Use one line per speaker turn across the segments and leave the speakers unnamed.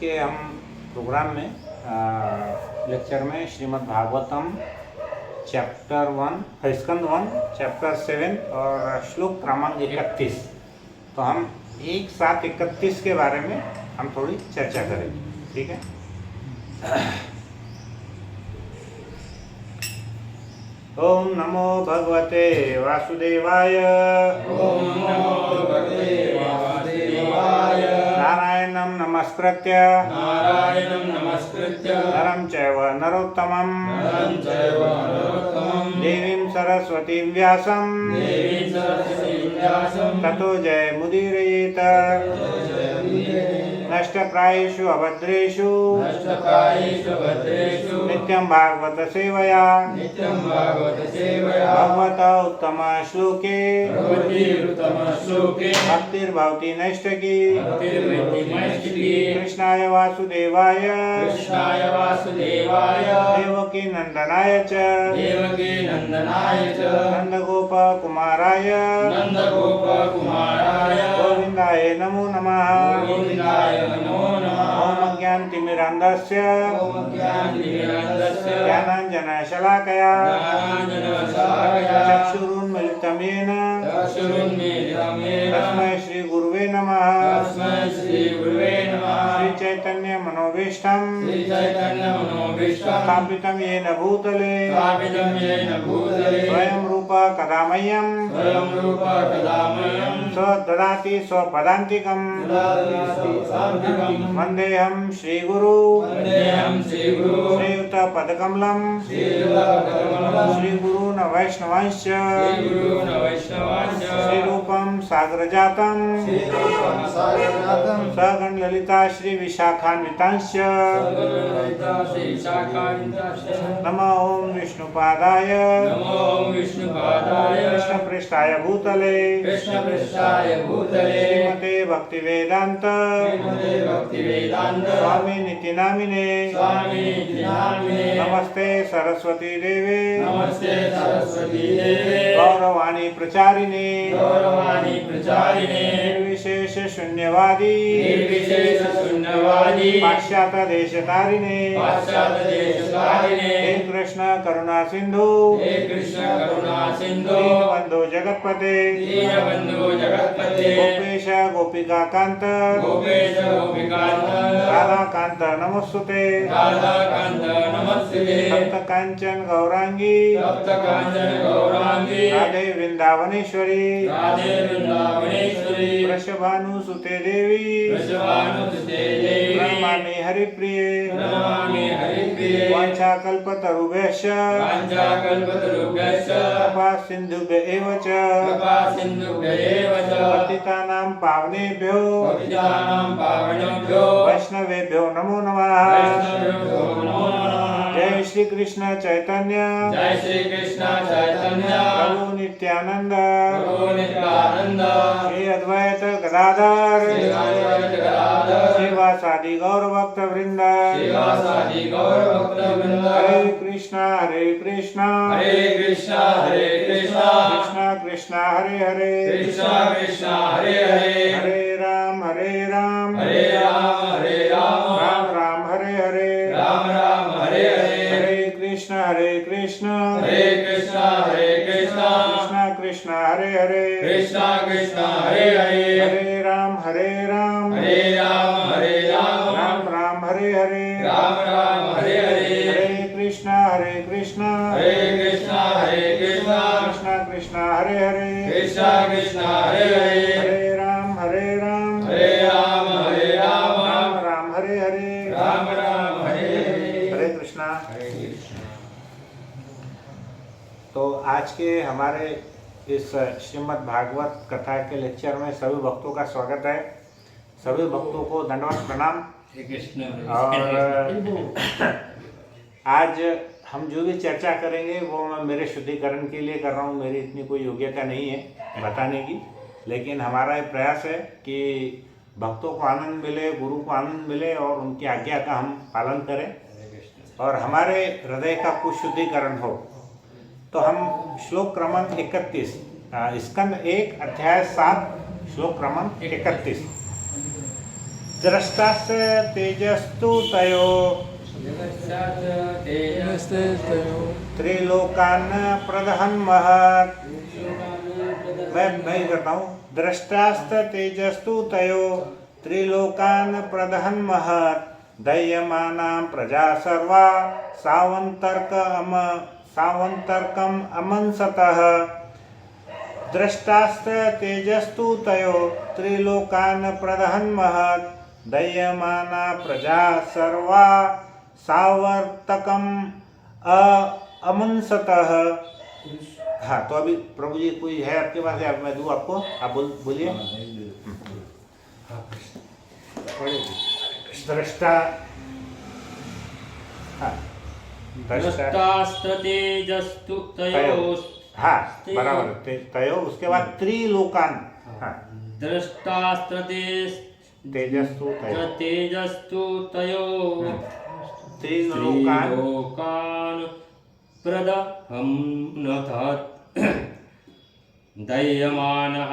के हम प्रोग्राम में लेक्चर में श्रीमद् भागवतम चैप्टर 1 स्कंद 1 चैप्टर 7 और श्लोक क्रमांक 31। तो हम एक साथ 31 के बारे में हम थोड़ी चर्चा करेंगे, ठीक है। ओम नमो भगवते वासुदेवाय।
ओम नमो भगवते वासुदेवाय।
नारायणं नमस्कृत्य नरं चैव नरोत्तमं देवीं सरस्वतीं व्यासं ततो जयमुदीरयेत। नष्टप्रायेषु अभद्रेषु नित्यं भागवत सेवया भगवत उत्तम श्लोके भक्तिर्भवति नैष्ठिकी। कृष्णाय वासुदेवाय देवकी नंदनाय च नंदगोप कुमाराय गोविंदाय नमो नमः। ओम ज्ञानतिमिरान्धस्य ज्ञानाञ्जनशलाकया चक्षुरुन्मीलितं येन तस्मै श्रीगुरुवे नमः। श्रीचैतन्य मनोभीष्टं स्थापितं येन भूतले स्वयं रूप कदा मह्यं स्वददाति स्वपदान्तिकं। वन्देऽहं श्रीगुरु श्रीयुतपदकमलं श्रीगुरून् वैष्णवांश्च श्रीरूपं सागरजातं सगण ललिता श्री विशाखान्वितांश्च। नमो ओम विष्णुपादाय कृष्णपृष्ठाय भूतले श्रीमते भक्तिवेदांत स्वामी निति नामिने नमस्ते सरस्वती देवे गौरवाणी प्रचारिणे निर्विशेष शून्यवादी पाश्चात्य देशतारिणे हे कृष्ण करुणा सिंधु दीनबंधु जगत्पते गोपेश गोपिका कांत राधा कांत नमस्ते भक्त कांचन गौरांगी राधे वृंदावनेश्वरी वृषभानुसुते देवी प्रणमामि हरिप्रिये वाञ्छाकल्पतरुभ्यश्च कृपा सिन्धुभ्य एव च पतितानां पावनेभ्यो वैष्णवेभ्यो नमो नमः। जय श्री कृष्ण चैतन्य प्रभु नित्यानंद श्री अद्वैत गदाधर श्रीवासादि गौर भक्त वृंद। हरे कृष्णा कृष्णा कृष्णा हरे हरे हरे राम राम राम हरे हरे हरे कृष्ण कृष्णा कृष्णा हरे हरे हरे राम राम हरे हरे हरे कृष्णा कृष्णा कृष्णा हरे हरे हरे राम राम हरे हरे हरे कृष्णा। तो आज के हमारे इस श्रीमद् भागवत कथा के लेक्चर में सभी भक्तों का स्वागत है। सभी भक्तों को दंडवत प्रणाम। और आज हम जो भी चर्चा करेंगे वो मैं मेरे शुद्धिकरण के लिए कर रहा हूँ। मेरी इतनी कोई योग्यता नहीं है बताने की, लेकिन हमारा ये प्रयास है कि भक्तों को आनंद मिले, गुरु को आनंद मिले और उनकी आज्ञा का हम पालन करें और हमारे हृदय का कुछ शुद्धिकरण हो। तो हम श्लोक क्रमांक 31 स्कंद 1 अध्याय 7 श्लोक क्रमांक 31 दृष्टाश्च तेजस्तु तयो त्रिलोकान् प्रदहन् महत्। मैं करता हूँ। दृष्टाश्च तेजस्तु तयो त्रिलोकान् प्रदहन् महत् दह्यमानां प्रजा सर्वा सावन्तर्कम् अमंसतः। दृष्टाश्च तेजस्तु तयो त्रिलोकान् प्रदहन् महत् दह्यमाना प्रजा सर्वा सावर्तकम् अमंसतः। हाँ, तो अभी प्रभु जी कोई है आपके पास, या मैं दूँ आपको? आप बोलिए। दृष्टा, हाँ,
दृष्टास्तेजस्तु तयो।
हाँ, बराबर। तयो, उसके बाद त्रिलोकान। हाँ, तेजस्तु तयो
त्रिलोकान् प्रदहन्महत् दह्यमानः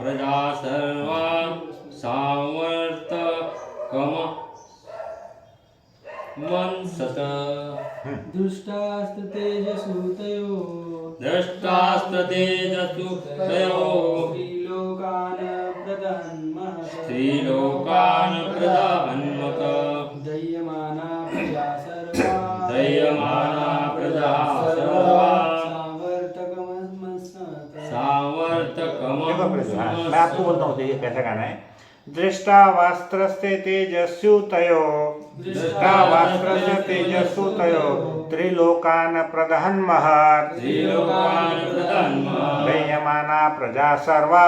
प्रजा सर्वा सावर्तकमंसतः।
दृष्टास्तेजसु तयो त्रिलोकान्
प्रदहन्महत्
दह्यमाना प्रजा सर्वा
सावर्तकमंसतः।
मैं आपको बोलता हूँ ये कैसा गाना है। दृष्टावास्त्रस्ते तेजस्यु तयो त्रिलोकान् प्रदहन् महत् दह्यमाना प्रजा सर्वा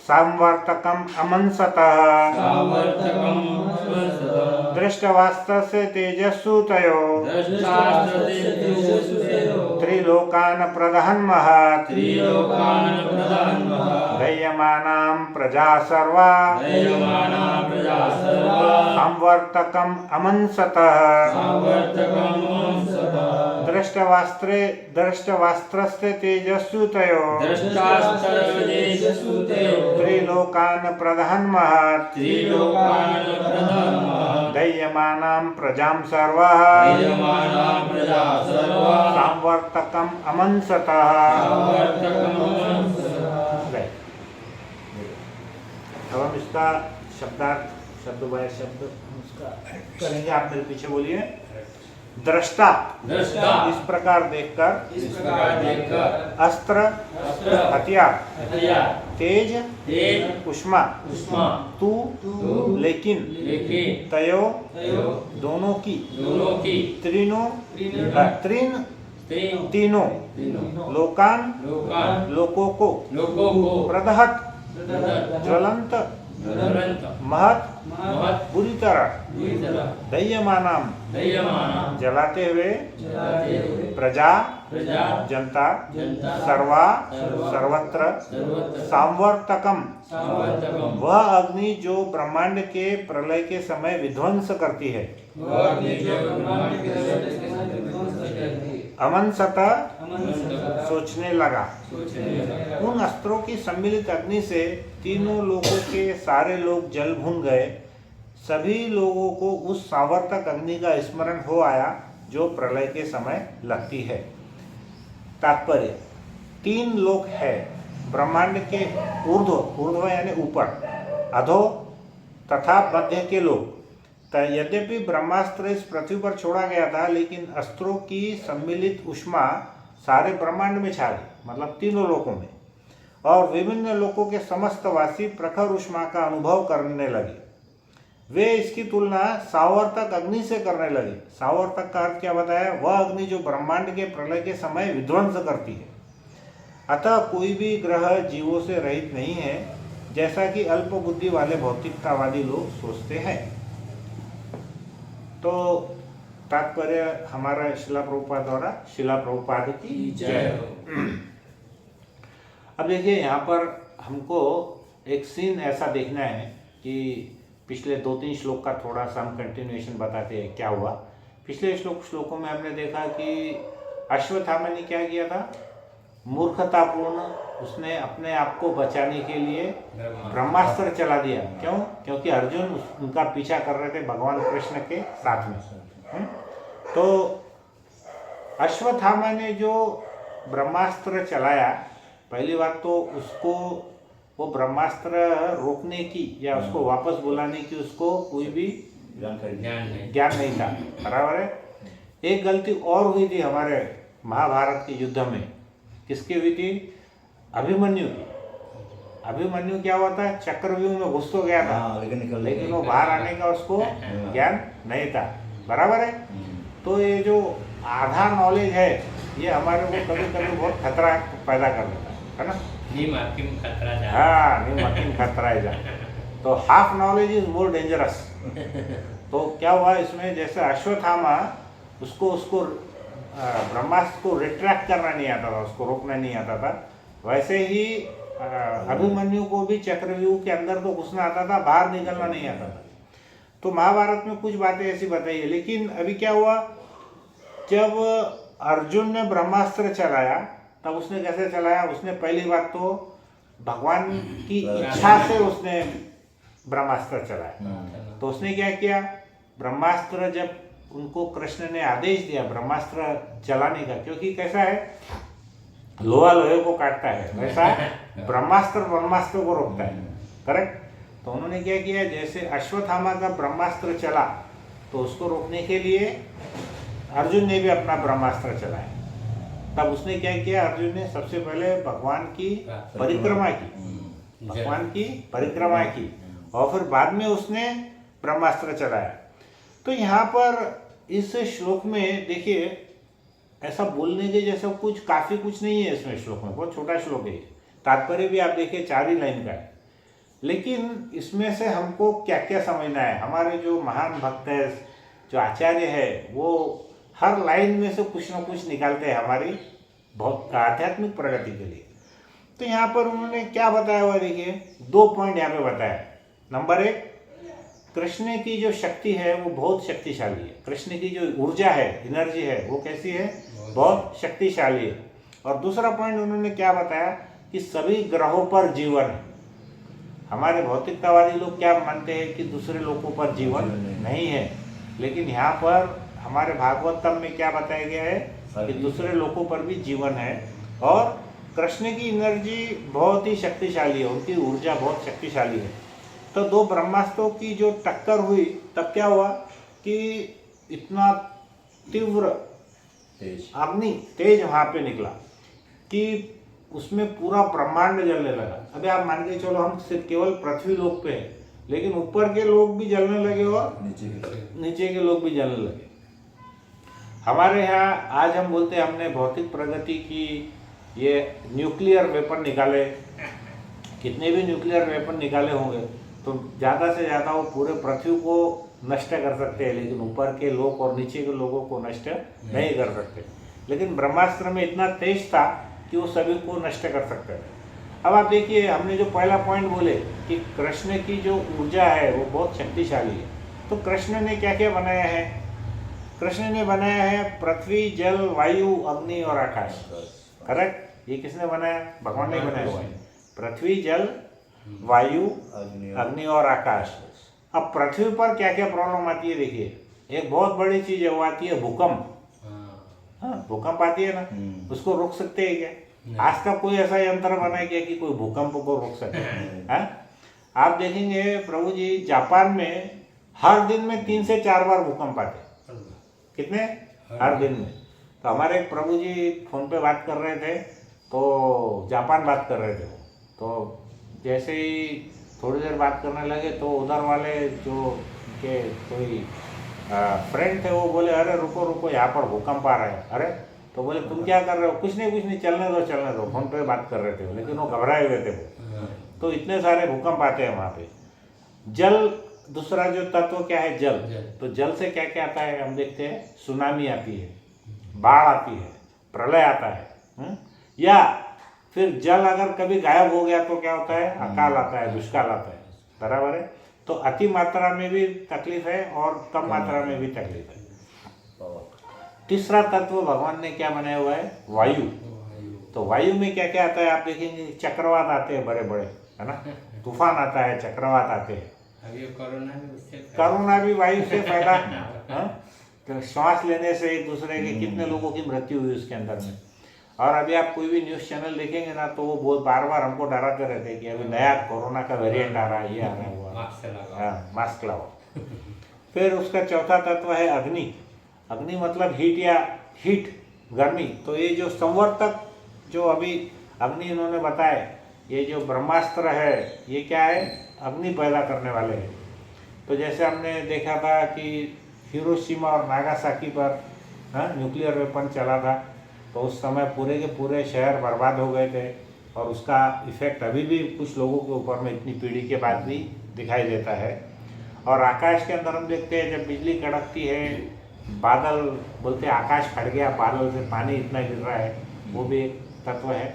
सावर्तकम् अमंसतः। दृष्टवास्त्रस्य तेजस्सु तयो त्रिलोकान् प्रदहन् महत् दह्यमानां प्रजा सर्वा संवर्तकम् अमंसतः। दृष्टवास्त्रस्य तेजस्सु तयो त्रिलोकान् प्रदहन् महत् दह्यमानां प्रजां सर्वः संवर्तकम् अमंसतः। अब हम इसका शब्दार्थ शब्द बाय शब्द हम इसका करेंगे। आप मेरे पीछे बोलिए। दृष्टा, इस प्रकार देखकर अस्त्र हथियार तेज उष्मा तू लेकिन तयो दोनों की तीनों लोकान लोकों को प्रदहत ज्वलंत महत बुरी तरह दह्यमानाम जलाते हुए प्रजा जनता सर्वा सर्वत्र सांवर्तकम वह अग्नि जो ब्रह्मांड के प्रलय के समय विध्वंस करती है। अमंसतः सोचने लगा। उन अस्त्रों की सम्मिलित अग्नि से तीनों लोगों के सारे लोग जल भून गए। सभी लोगों को उस सावर्तक अग्नि का स्मरण हो आया जो प्रलय के समय लगती है। तात्पर्य, तीन लोक है ब्रह्मांड के ऊर्ध्व यानी ऊपर, अधो तथा मध्य के लोक। यद्यपि ब्रह्मास्त्र इस पृथ्वी पर छोड़ा गया था, लेकिन अस्त्रों की सम्मिलित उष्मा सारे ब्रह्मांड में छा गई, मतलब तीनों लोकों में, और विभिन्न लोकों के समस्त वासी प्रखर उष्मा का अनुभव करने लगे। वे इसकी तुलना सावर्तक अग्नि से करने लगे। सावर्तक का अर्थ क्या बताया? वह अग्नि जो ब्रह्मांड के प्रलय के समय विध्वंस करती है। अतः कोई भी ग्रह जीवों से रहित नहीं है, जैसा कि अल्प बुद्धि वाले भौतिकतावादी लोग सोचते हैं। तो तात्पर्य हमारा शिला प्रभुपाद द्वारा शिला प्रभुपाद की जय। अब देखिए, यहाँ पर हमको एक सीन ऐसा देखना है कि पिछले 2-3 श्लोक का थोड़ा सा हम कंटिन्यूएशन बताते हैं क्या हुआ। पिछले श्लोकों में हमने देखा कि अश्वत्थामा ने क्या किया था? मूर्खतापूर्ण उसने अपने आप को बचाने के लिए ब्रह्मास्त्र चला दिया। क्यों? क्योंकि अर्जुन उनका पीछा कर रहे थे भगवान कृष्ण के साथ में। तो अश्वत्थामा ने जो ब्रह्मास्त्र चलाया, पहली बात तो उसको वो ब्रह्मास्त्र रोकने की या उसको वापस बुलाने की उसको कोई भी ज्ञान नहीं था। बराबर है। एक गलती और हुई थी हमारे महाभारत के युद्ध में। किसकी हुई थी? अभिमन्यु की। अभिमन्यु क्या हुआ था? चक्रव्यूह में घुस तो गया था, लेकिन वो बाहर आने का उसको ज्ञान नहीं था। बराबर है। तो ये जो आधा नॉलेज है ये हमारे को कभी कभी बहुत खतरा पैदा कर देता है ना। हाँ, नीम खतरा है जा। तो half knowledge is more dangerous. तो क्या हुआ इसमें, जैसे अश्वत्थामा उसको ब्रह्मास्त्र को रिट्रैक्ट करना नहीं आता था, उसको रोकना नहीं आता था, वैसे ही अभिमन्यु को भी चक्रव्यूह के अंदर तो घुसना आता था, बाहर निकलना नहीं आता था। तो महाभारत में कुछ बातें ऐसी बताई है। लेकिन अभी क्या हुआ, जब अर्जुन ने ब्रह्मास्त्र चलाया तब उसने कैसे चलाया? उसने पहली बात तो भगवान की इच्छा से उसने ब्रह्मास्त्र चलाया। तो उसने क्या किया? ब्रह्मास्त्र जब उनको कृष्ण ने आदेश दिया ब्रह्मास्त्र चलाने का, क्योंकि कैसा है, लोहा लोहे को काटता है, वैसा ब्रह्मास्त्र को रोकता है। करेक्ट। तो उन्होंने क्या किया, जैसे अश्वत्थामा का ब्रह्मास्त्र चला तो उसको रोकने के लिए अर्जुन ने भी अपना ब्रह्मास्त्र चलाया। तब उसने क्या किया? अर्जुन ने सबसे पहले भगवान की परिक्रमा की, भगवान की परिक्रमा की, और फिर बाद में उसने ब्रह्मास्त्र चलाया। तो यहाँ पर इस श्लोक में देखिए, ऐसा बोलने के जैसा काफ़ी कुछ नहीं है इसमें। श्लोक में बहुत छोटा श्लोक है, तात्पर्य भी आप देखिए 4 ही लाइन का है। लेकिन इसमें से हमको क्या क्या समझना है? हमारे जो महान भक्त है, जो आचार्य है, वो हर लाइन में से कुछ ना कुछ निकालते हैं हमारी बहुत आध्यात्मिक प्रगति के लिए। तो यहाँ पर उन्होंने क्या बताया हुआ, देखिए 2 पॉइंट यहाँ पे बताया। नंबर 1, कृष्ण की जो शक्ति है वो बहुत शक्तिशाली है। कृष्ण की जो ऊर्जा है, एनर्जी है, वो कैसी है? बहुत शक्तिशाली है। और दूसरा पॉइंट उन्होंने क्या बताया कि सभी ग्रहों पर जीवन है। हमारे भौतिकतावादी लोग क्या मानते हैं कि दूसरे लोगों पर जीवन नहीं है, लेकिन यहाँ पर हमारे भागवतम में क्या बताया गया है कि दूसरे लोगों पर भी जीवन है। और कृष्ण की एनर्जी बहुत ही शक्तिशाली है, उनकी ऊर्जा बहुत शक्तिशाली है। तो 2 ब्रह्मास्त्रों की जो टक्कर हुई तब क्या हुआ कि इतना तीव्र अग्नि तेज वहाँ पे निकला कि उसमें पूरा ब्रह्मांड जलने लगा। अभी आप मान के चलो हम सिर्फ केवल पृथ्वी लोक पे हैं, लेकिन ऊपर के लोग भी जलने लगे और नीचे के लोग भी जलने लगे। हमारे यहाँ आज हम बोलते हैं हमने भौतिक प्रगति की, ये न्यूक्लियर वेपन निकाले, कितने भी न्यूक्लियर वेपन निकाले होंगे तो ज़्यादा से ज़्यादा वो पूरे पृथ्वी को नष्ट कर सकते हैं, लेकिन ऊपर के लोग और नीचे के लोगों को नष्ट नहीं कर सकते। लेकिन ब्रह्मास्त्र में इतना तेज था कि वो सभी को नष्ट कर सकते थे। अब आप देखिए, हमने जो पहला पॉइंट बोले कि कृष्ण की जो ऊर्जा है वो बहुत शक्तिशाली है। तो कृष्ण ने क्या क्या बनाया है? कृष्ण ने बनाया है पृथ्वी, जल, वायु, अग्नि और आकाश। करेक्ट। ये किसने बनाया? भगवान ने बनाया हुआ है। पृथ्वी, जल, वायु, अग्नि और आकाश। अब पृथ्वी पर क्या क्या प्रॉब्लम आती है देखिए, एक बहुत बड़ी चीज है वो आती है भूकंप। हाँ, भूकंप आती है ना, उसको रोक सकते हैं क्या? आज तक कोई ऐसा यंत्र बनाया क्या कि कोई भूकंप को रोक सके? हाँ, आप देखेंगे प्रभु जी, जापान में हर दिन में 3 से 4 बार भूकंप आते। कितने? हर दिन में। तो हमारे एक प्रभु जी फोन पे बात कर रहे थे, तो जापान बात कर रहे थे। तो जैसे ही थोड़ी देर बात करने लगे तो उधर वाले जो के कोई फ्रेंड थे वो बोले, अरे रुको रुको, यहाँ पर भूकंप आ रहा है। अरे, तो बोले तुम क्या कर रहे हो? कुछ नहीं, चलने दो, फोन पे बात कर रहे थे, लेकिन वो घबराए हुए थे वो। तो इतने सारे भूकंप आते हैं वहाँ पे। जल, दूसरा जो तत्व क्या है? जल। तो जल से क्या क्या आता है हम देखते हैं, सुनामी आती है, बाढ़ आती है, प्रलय आता है। या फिर जल अगर कभी गायब हो गया तो क्या होता है? अकाल आता है, दुष्काल आता है। बराबर है। तो अति मात्रा में भी तकलीफ है और कम मात्रा में भी तकलीफ है। तीसरा तत्व भगवान ने क्या बनाया हुआ है? वायु। तो वायु में क्या क्या आता है आप देखेंगे, चक्रवात आते हैं बड़े बड़े, है ना, तूफान आता है, चक्रवात आते हैं।
अभी कोरोना भी उससे
कोरोना भी वायु से फैला। हाँ? तो श्वास लेने से एक दूसरे के कितने लोगों की मृत्यु हुई उसके अंदर में। और अभी आप कोई भी न्यूज़ चैनल देखेंगे ना तो वो बहुत बार बार हमको डराते रहते हैं कि अभी नया कोरोना का वेरिएंट आ रहा है, ये आ रहा है, वो आ रहा
मास्क लगाओ।
है। हाँ, मास्क लगाओ। फिर उसका चौथा तत्व है अग्नि। अग्नि मतलब हीट या हीट, गर्मी। तो ये जो संवर्तक जो अभी अग्नि इन्होंने बताए, ये जो ब्रह्मास्त्र है ये क्या है, अग्नि पैदा करने वाले हैं। तो जैसे हमने देखा था कि हिरोशिमा और नागासाकी पर न्यूक्लियर वेपन चला था, तो उस समय पूरे के पूरे शहर बर्बाद हो गए थे, और उसका इफेक्ट अभी भी कुछ लोगों के ऊपर में इतनी पीढ़ी के बाद भी दिखाई देता है। और आकाश के अंदर हम देखते हैं जब बिजली कड़कती है, बादल बोलते हैं आकाश फट गया, बादल से पानी इतना गिर रहा है, वो भी एक तत्व है।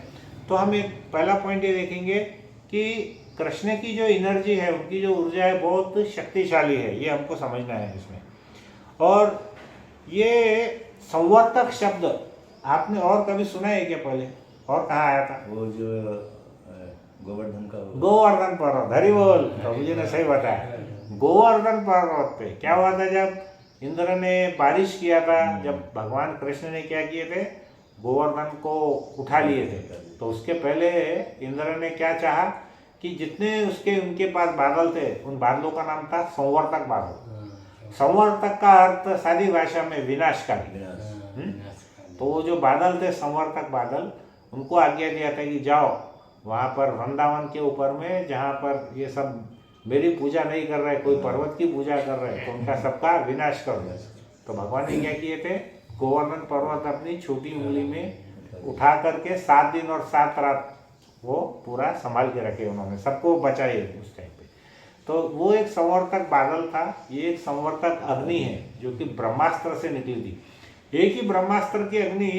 तो हम एक पहला पॉइंट ये देखेंगे कि कृष्ण की जो एनर्जी है, उनकी जो ऊर्जा है बहुत शक्तिशाली है, ये हमको समझना है इसमें। और ये संवर्तक शब्द आपने और कभी सुना है क्या पहले, और कहाँ आया था?
वो जो गोवर्धन का
गोवर्धन पर्वत, हरि बोल। प्रभु जी ने सही बताया, गोवर्धन पर्वत पे क्या हुआ था जब इंद्र ने बारिश किया था, जब भगवान कृष्ण ने क्या किए थे, गोवर्धन को उठा लिए थे। तो उसके पहले इंद्र ने क्या चाहा कि जितने उसके उनके पास बादल थे, उन बादलों का नाम था संवर्तक बादल। संवर्तक का अर्थ सादी भाषा में विनाशकारी। तो वो जो बादल थे संवर्तक बादल, उनको आज्ञा दिया था कि जाओ वहाँ पर वृंदावन के ऊपर में जहाँ पर ये सब मेरी पूजा नहीं कर रहे, कोई पर्वत की पूजा कर रहे, तो उनका सबका विनाश कर दो। तो भगवान ने क्या किए थे, गोवर्धन पर्वत अपनी छोटी उंगली में उठा करके 7 दिन और 7 रात वो पूरा संभाल के रखे उन्होंने, सबको बचाए उस टाइम पे। तो वो एक संवर्तक बादल था। ये एक संवर्तक अग्नि है जो कि ब्रह्मास्त्र से निकली थी। एक ही ब्रह्मास्त्र की अग्नि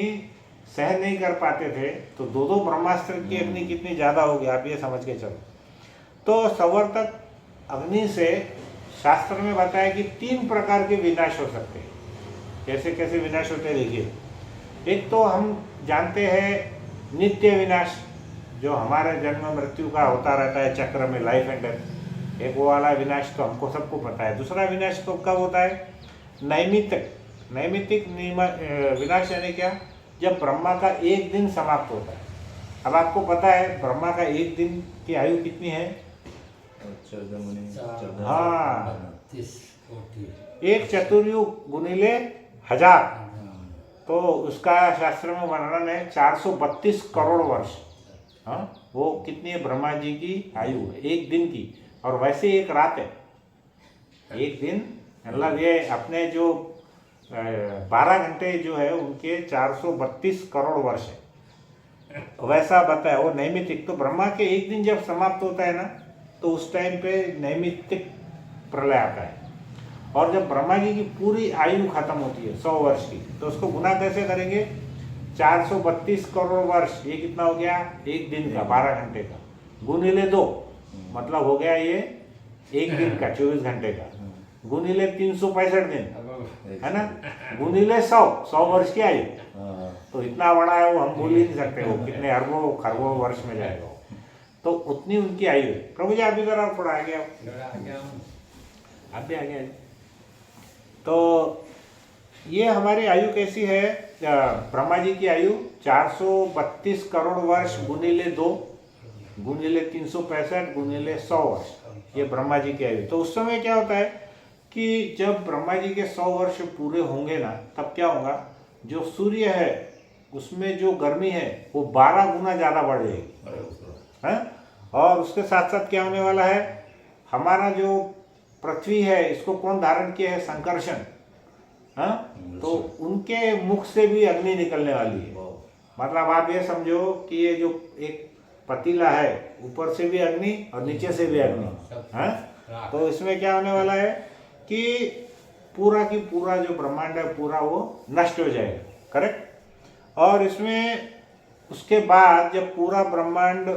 सहन नहीं कर पाते थे, तो दो ब्रह्मास्त्र की अग्नि कितनी ज़्यादा होगी आप ये समझ के चलो। तो संवर्तक अग्नि से शास्त्र में बताया कि 3 प्रकार के विनाश हो सकते हैं। कैसे कैसे विनाश होते हैं देखिए। एक तो हम जानते हैं नित्य विनाश, जो हमारे जन्म मृत्यु का होता रहता है चक्र में, लाइफ एंड डेथ, एक वो वाला विनाश तो हमको सबको पता है। दूसरा विनाश तो कब होता है, नैमित्तिक विनाश यानी क्या, जब ब्रह्मा का एक दिन समाप्त होता है। अब आपको पता है ब्रह्मा का एक दिन की आयु कितनी है,
14
हाँ,
30 कोटि।
एक चतुर्युग गुणिले 1000, तो उसका शास्त्र में वर्णन है 432 करोड़ वर्ष। हाँ, वो कितनी है ब्रह्मा जी की आयु है एक दिन की। और वैसे एक रात है, एक दिन मतलब ये अपने जो 12 घंटे जो है उनके 432 करोड़ वर्ष है, वैसा बताया वो नैमित्तिक। तो ब्रह्मा के एक दिन जब समाप्त होता है ना, तो उस टाइम पे नैमित्तिक प्रलय आता है। और जब ब्रह्मा जी की पूरी आयु खत्म होती है 100 वर्ष की, तो उसको गुना कैसे करेंगे, 432 करोड़ वर्ष, ये कितना हो गया, एक दिन का 12 घंटे का, गुणिले 2 मतलब हो गया ये एक दिन का 24 घंटे का, गुणिले 365 दिन, है ना, गुणिले 100 वर्ष की आयु। तो इतना बड़ा है वो, हम बोल ही नहीं सकते वो कितने अरबों खरबों वर्ष में जाएगा। तो उतनी उनकी आयु है। प्रभु जी आप भी जरा थोड़ा आगे आप भी आगे आए। तो ये हमारी आयु कैसी है, ब्रह्मा जी की आयु 432 करोड़ वर्ष गुणिले 2 गुणिले 365 गुणिले 100 वर्ष, ये ब्रह्मा जी की आयु। तो उस समय क्या होता है कि जब ब्रह्मा जी के 100 वर्ष पूरे होंगे ना, तब क्या होगा, जो सूर्य है उसमें जो गर्मी है वो 12 गुना ज़्यादा बढ़ जाएगी, है। और उसके साथ साथ क्या होने वाला है, हमारा जो पृथ्वी है इसको कौन धारण किया है, संकर्षण, हाँ, तो उनके मुख से भी अग्नि निकलने वाली है। मतलब आप ये समझो कि ये जो एक पतीला है, ऊपर से भी अग्नि और नीचे से भी अग्नि, हाँ। तो इसमें क्या होने वाला है कि पूरा की पूरा जो ब्रह्मांड है पूरा वो नष्ट हो जाएगा, करेक्ट। और इसमें उसके बाद जब पूरा ब्रह्मांड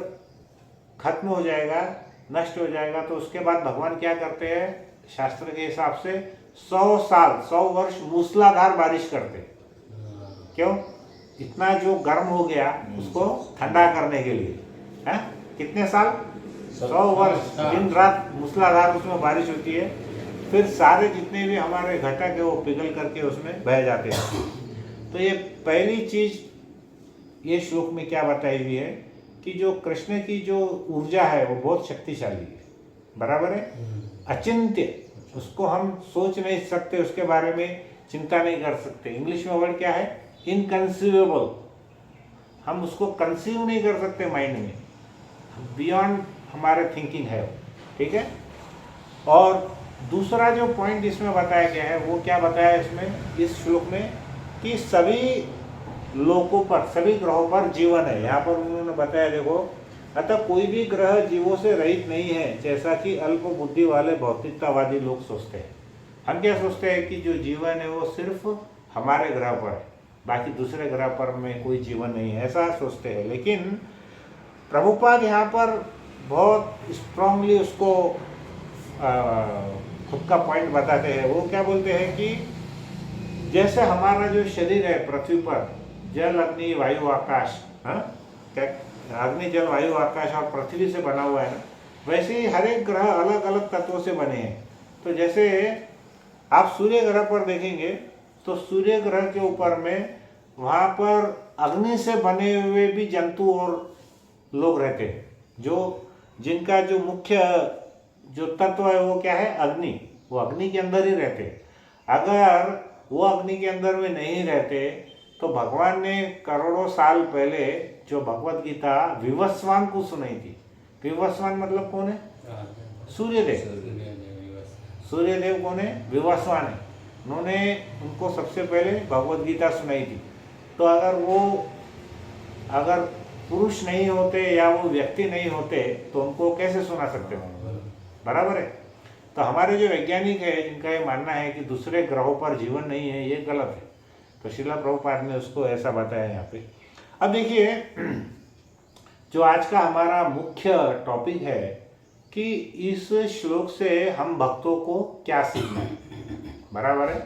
खत्म हो जाएगा, नष्ट हो जाएगा, तो उसके बाद भगवान क्या करते हैं, शास्त्र के हिसाब से 100 साल 100 वर्ष मूसलाधार बारिश करते। क्यों, इतना जो गर्म हो गया उसको ठंडा करने के लिए, है कितने साल, 100 वर्ष, दिन रात मूसलाधार उसमें बारिश होती है, फिर सारे जितने भी हमारे घटक है वो पिघल करके उसमें बह जाते हैं। तो ये पहली चीज ये श्लोक में क्या बताई हुई है कि जो कृष्ण की जो ऊर्जा है वो बहुत शक्तिशाली है, बराबर है, अचिंत्य, उसको हम सोच नहीं सकते, उसके बारे में चिंता नहीं कर सकते। इंग्लिश में वर्ड क्या है, इनकंसीवेबल, हम उसको कंसीव नहीं कर सकते माइंड में, बियॉन्ड हमारे थिंकिंग है, ठीक है। और दूसरा जो पॉइंट इसमें बताया गया है वो क्या बताया इसमें, इस श्लोक में, कि सभी लोकों पर, सभी ग्रहों पर जीवन है। यहाँ पर उन्होंने बताया, देखो, अतः कोई भी ग्रह जीवों से रहित नहीं है, जैसा कि अल्प बुद्धि वाले भौतिकतावादी लोग सोचते हैं। हम क्या सोचते हैं कि जो जीवन है वो सिर्फ हमारे ग्रह पर है, बाकी दूसरे ग्रह पर में कोई जीवन नहीं है, ऐसा सोचते हैं। लेकिन प्रभुपाद यहाँ पर बहुत स्ट्रांगली उसको खुद का पॉइंट बताते हैं। वो क्या बोलते हैं कि जैसे हमारा जो शरीर है पृथ्वी पर, जल अग्नि वायु आकाश, हाँ, अग्नि जल वायु आकाश और पृथ्वी से बना हुआ है ना, वैसे ही हर एक ग्रह अलग अलग तत्वों से बने हैं। तो जैसे आप सूर्य ग्रह पर देखेंगे तो सूर्य ग्रह के ऊपर में वहाँ पर अग्नि से बने हुए भी जंतु और लोग रहते हैं, जो जिनका जो मुख्य जो तत्व है वो क्या है, अग्नि, वो अग्नि के अंदर ही रहते हैं। अगर वो अग्नि के अंदर में नहीं रहते तो भगवान ने करोड़ों साल पहले जो भगवत गीता विवस्वान को सुनाई थी। विवस्वान मतलब कौन है, सूर्यदेव। सूर्यदेव कौन है, विवस्वान है, उन्होंने उनको सबसे पहले भगवत गीता सुनाई थी। तो अगर पुरुष नहीं होते या वो व्यक्ति नहीं होते तो उनको कैसे सुना सकते हो, बराबर है। तो हमारे जो वैज्ञानिक है जिनका ये मानना है कि दूसरे ग्रहों पर जीवन नहीं है, ये गलत है। तो श्रील प्रभुपाद ने उसको ऐसा बताया यहाँ पे। अब देखिए, जो आज का हमारा मुख्य टॉपिक है कि इस श्लोक से हम भक्तों को क्या सीखना है, बराबर है।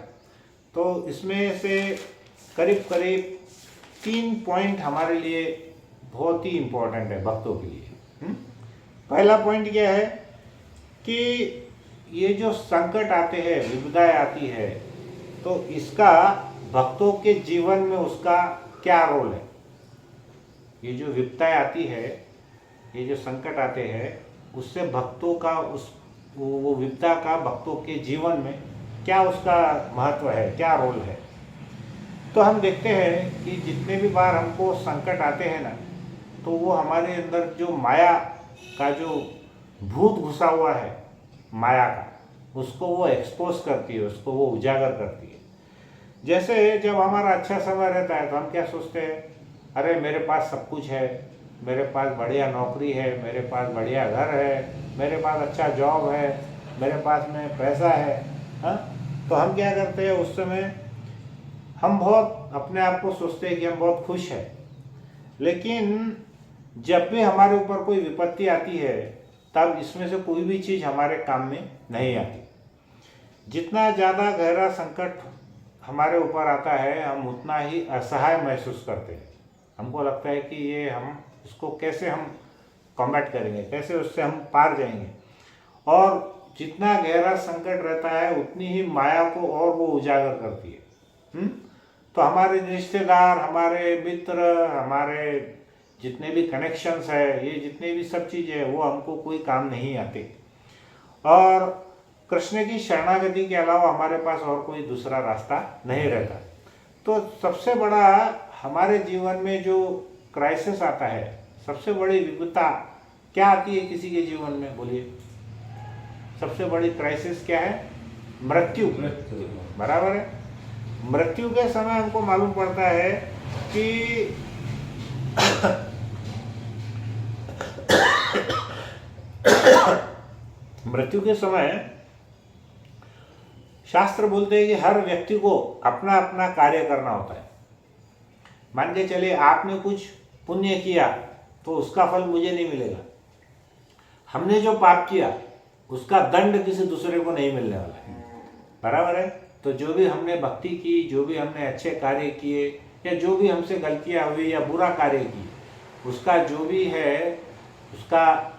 तो इसमें से करीब करीब 3 पॉइंट हमारे लिए बहुत ही इम्पोर्टेंट है भक्तों के लिए। पहला पॉइंट क्या है कि ये जो संकट आते हैं, विपदाएं आती है, तो इसका भक्तों के जीवन में उसका क्या रोल है। ये जो विपदाएं आती है, ये जो संकट आते हैं, उससे भक्तों का वो विपदा का भक्तों के जीवन में क्या उसका महत्व है, क्या रोल है। तो हम देखते हैं कि जितने भी बार हमको संकट आते हैं ना, तो वो हमारे अंदर जो माया का जो भूत घुसा हुआ है, माया का, उसको वो एक्सपोज करती है, उसको वो उजागर करती है। जैसे जब हमारा अच्छा समय रहता है तो हम क्या सोचते हैं, अरे मेरे पास सब कुछ है, मेरे पास बढ़िया नौकरी है, मेरे पास बढ़िया घर है, मेरे पास अच्छा जॉब है, मेरे पास में पैसा है, हाँ। तो हम क्या करते हैं, उस समय हम बहुत अपने आप को सोचते हैं कि हम बहुत खुश हैं। लेकिन जब भी हमारे ऊपर कोई विपत्ति आती है तब इसमें से कोई भी चीज़ हमारे काम में नहीं आती। जितना ज़्यादा गहरा संकट हमारे ऊपर आता है, हम उतना ही असहाय महसूस करते हैं। हमको लगता है कि ये हम इसको कैसे हम कॉम्बैट करेंगे, कैसे उससे हम पार जाएंगे। और जितना गहरा संकट रहता है उतनी ही माया को और वो उजागर करती है। तो हमारे रिश्तेदार, हमारे मित्र, हमारे जितने भी कनेक्शंस है, ये जितने भी सब चीज़ें हैं, वो हमको कोई काम नहीं आते। और कृष्ण की शरणागति के अलावा हमारे पास और कोई दूसरा रास्ता नहीं रहता। तो सबसे बड़ा हमारे जीवन में जो क्राइसिस आता है, सबसे बड़ी विपदा क्या आती है किसी के जीवन में, बोलिए। सबसे बड़ी क्राइसिस क्या है, मृत्यु, बराबर है। मृत्यु के समय हमको मालूम पड़ता है कि मृत्यु के समय शास्त्र बोलते हैं कि हर व्यक्ति को अपना अपना कार्य करना होता है। मान के चलिए आपने कुछ पुण्य किया तो उसका फल मुझे नहीं मिलेगा, हमने जो पाप किया उसका दंड किसी दूसरे को नहीं मिलने वाला है, बराबर है। तो जो भी हमने भक्ति की, जो भी हमने अच्छे कार्य किए, या जो भी हमसे गलतियां हुई या बुरा कार्य की, उसका जो भी है उसका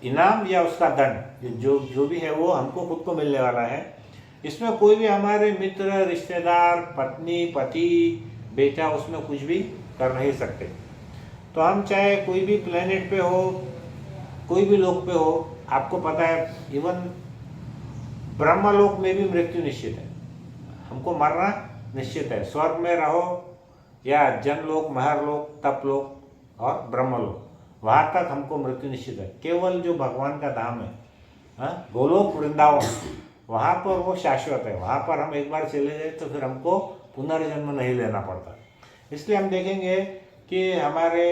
इनाम या उसका दंड जो भी है वो हमको खुद को मिलने वाला है। इसमें कोई भी हमारे मित्र, रिश्तेदार, पत्नी, पति, बेटा उसमें कुछ भी कर नहीं सकते। तो हम चाहे कोई भी प्लेनेट पे हो, कोई भी लोक पे हो, आपको पता है इवन ब्रह्मलोक में भी मृत्यु निश्चित है, हमको मरना निश्चित है। स्वर्ग में रहो या जनलोक, महरलोक, तपलोक और ब्रह्मलोक, वहाँ तक हमको मृत्यु निश्चित है। केवल जो भगवान का धाम है, गोलोक वृंदावन, वहाँ पर वो शाश्वत है। वहाँ पर हम एक बार चले गए तो फिर हमको पुनर्जन्म नहीं लेना पड़ता। इसलिए हम देखेंगे कि हमारे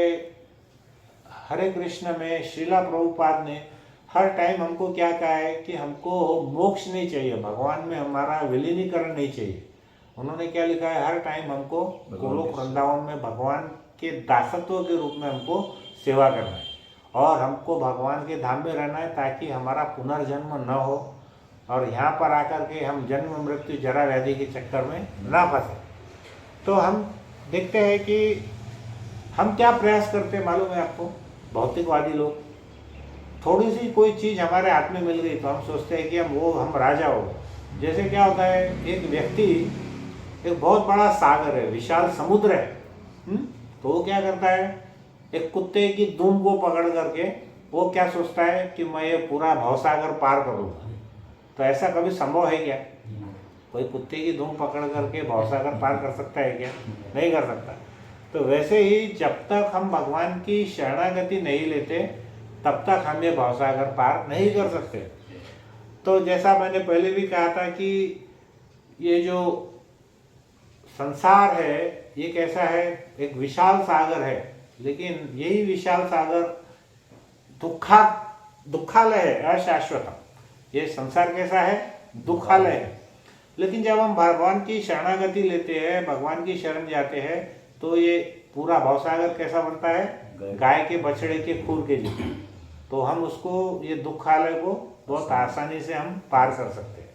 हरे कृष्ण में श्रीला प्रभुपाद ने हर टाइम हमको क्या कहा है कि हमको मोक्ष नहीं चाहिए, भगवान में हमारा विलीनीकरण नहीं चाहिए। उन्होंने क्या लिखा है, हर टाइम हमको गोलोक वृंदावन में भगवान के दासत्व के रूप में हमको सेवा करना है और हमको भगवान के धाम में रहना है, ताकि हमारा पुनर्जन्म न हो और यहाँ पर आकर के हम जन्म मृत्यु जरा व्याधि के चक्कर में ना फंसे। तो हम देखते हैं कि हम क्या प्रयास करते हैं मालूम है आपको, भौतिकवादी लोग, थोड़ी सी कोई चीज़ हमारे हाथ में मिल गई तो हम सोचते हैं कि हम राजा हो गए। जैसे क्या होता है, एक व्यक्ति, एक बहुत बड़ा सागर है, विशाल समुद्र है, तो वो क्या करता है, एक कुत्ते की दुम को पकड़ करके वो क्या सोचता है कि मैं ये पूरा भवसागर पार करूँगा। तो ऐसा कभी संभव है क्या? कोई कुत्ते की धूम पकड़ करके भवसागर पार कर सकता है क्या? नहीं कर सकता। तो वैसे ही जब तक हम भगवान की शरणागति नहीं लेते तब तक हम ये भवसागर पार नहीं कर सकते। तो जैसा मैंने पहले भी कहा था कि ये जो संसार है ये कैसा है, एक विशाल सागर है, लेकिन यही विशाल सागर दुखालय है, अशाश्वतम। ये संसार कैसा है, दुखालय है। लेकिन जब हम भगवान की शरणागति लेते हैं, भगवान की शरण जाते हैं, तो ये पूरा भवसागर कैसा बनता है, गाय के बछड़े के खूर के जितना। तो हम उसको, ये दुखालय को बहुत आसानी से हम पार कर सकते हैं।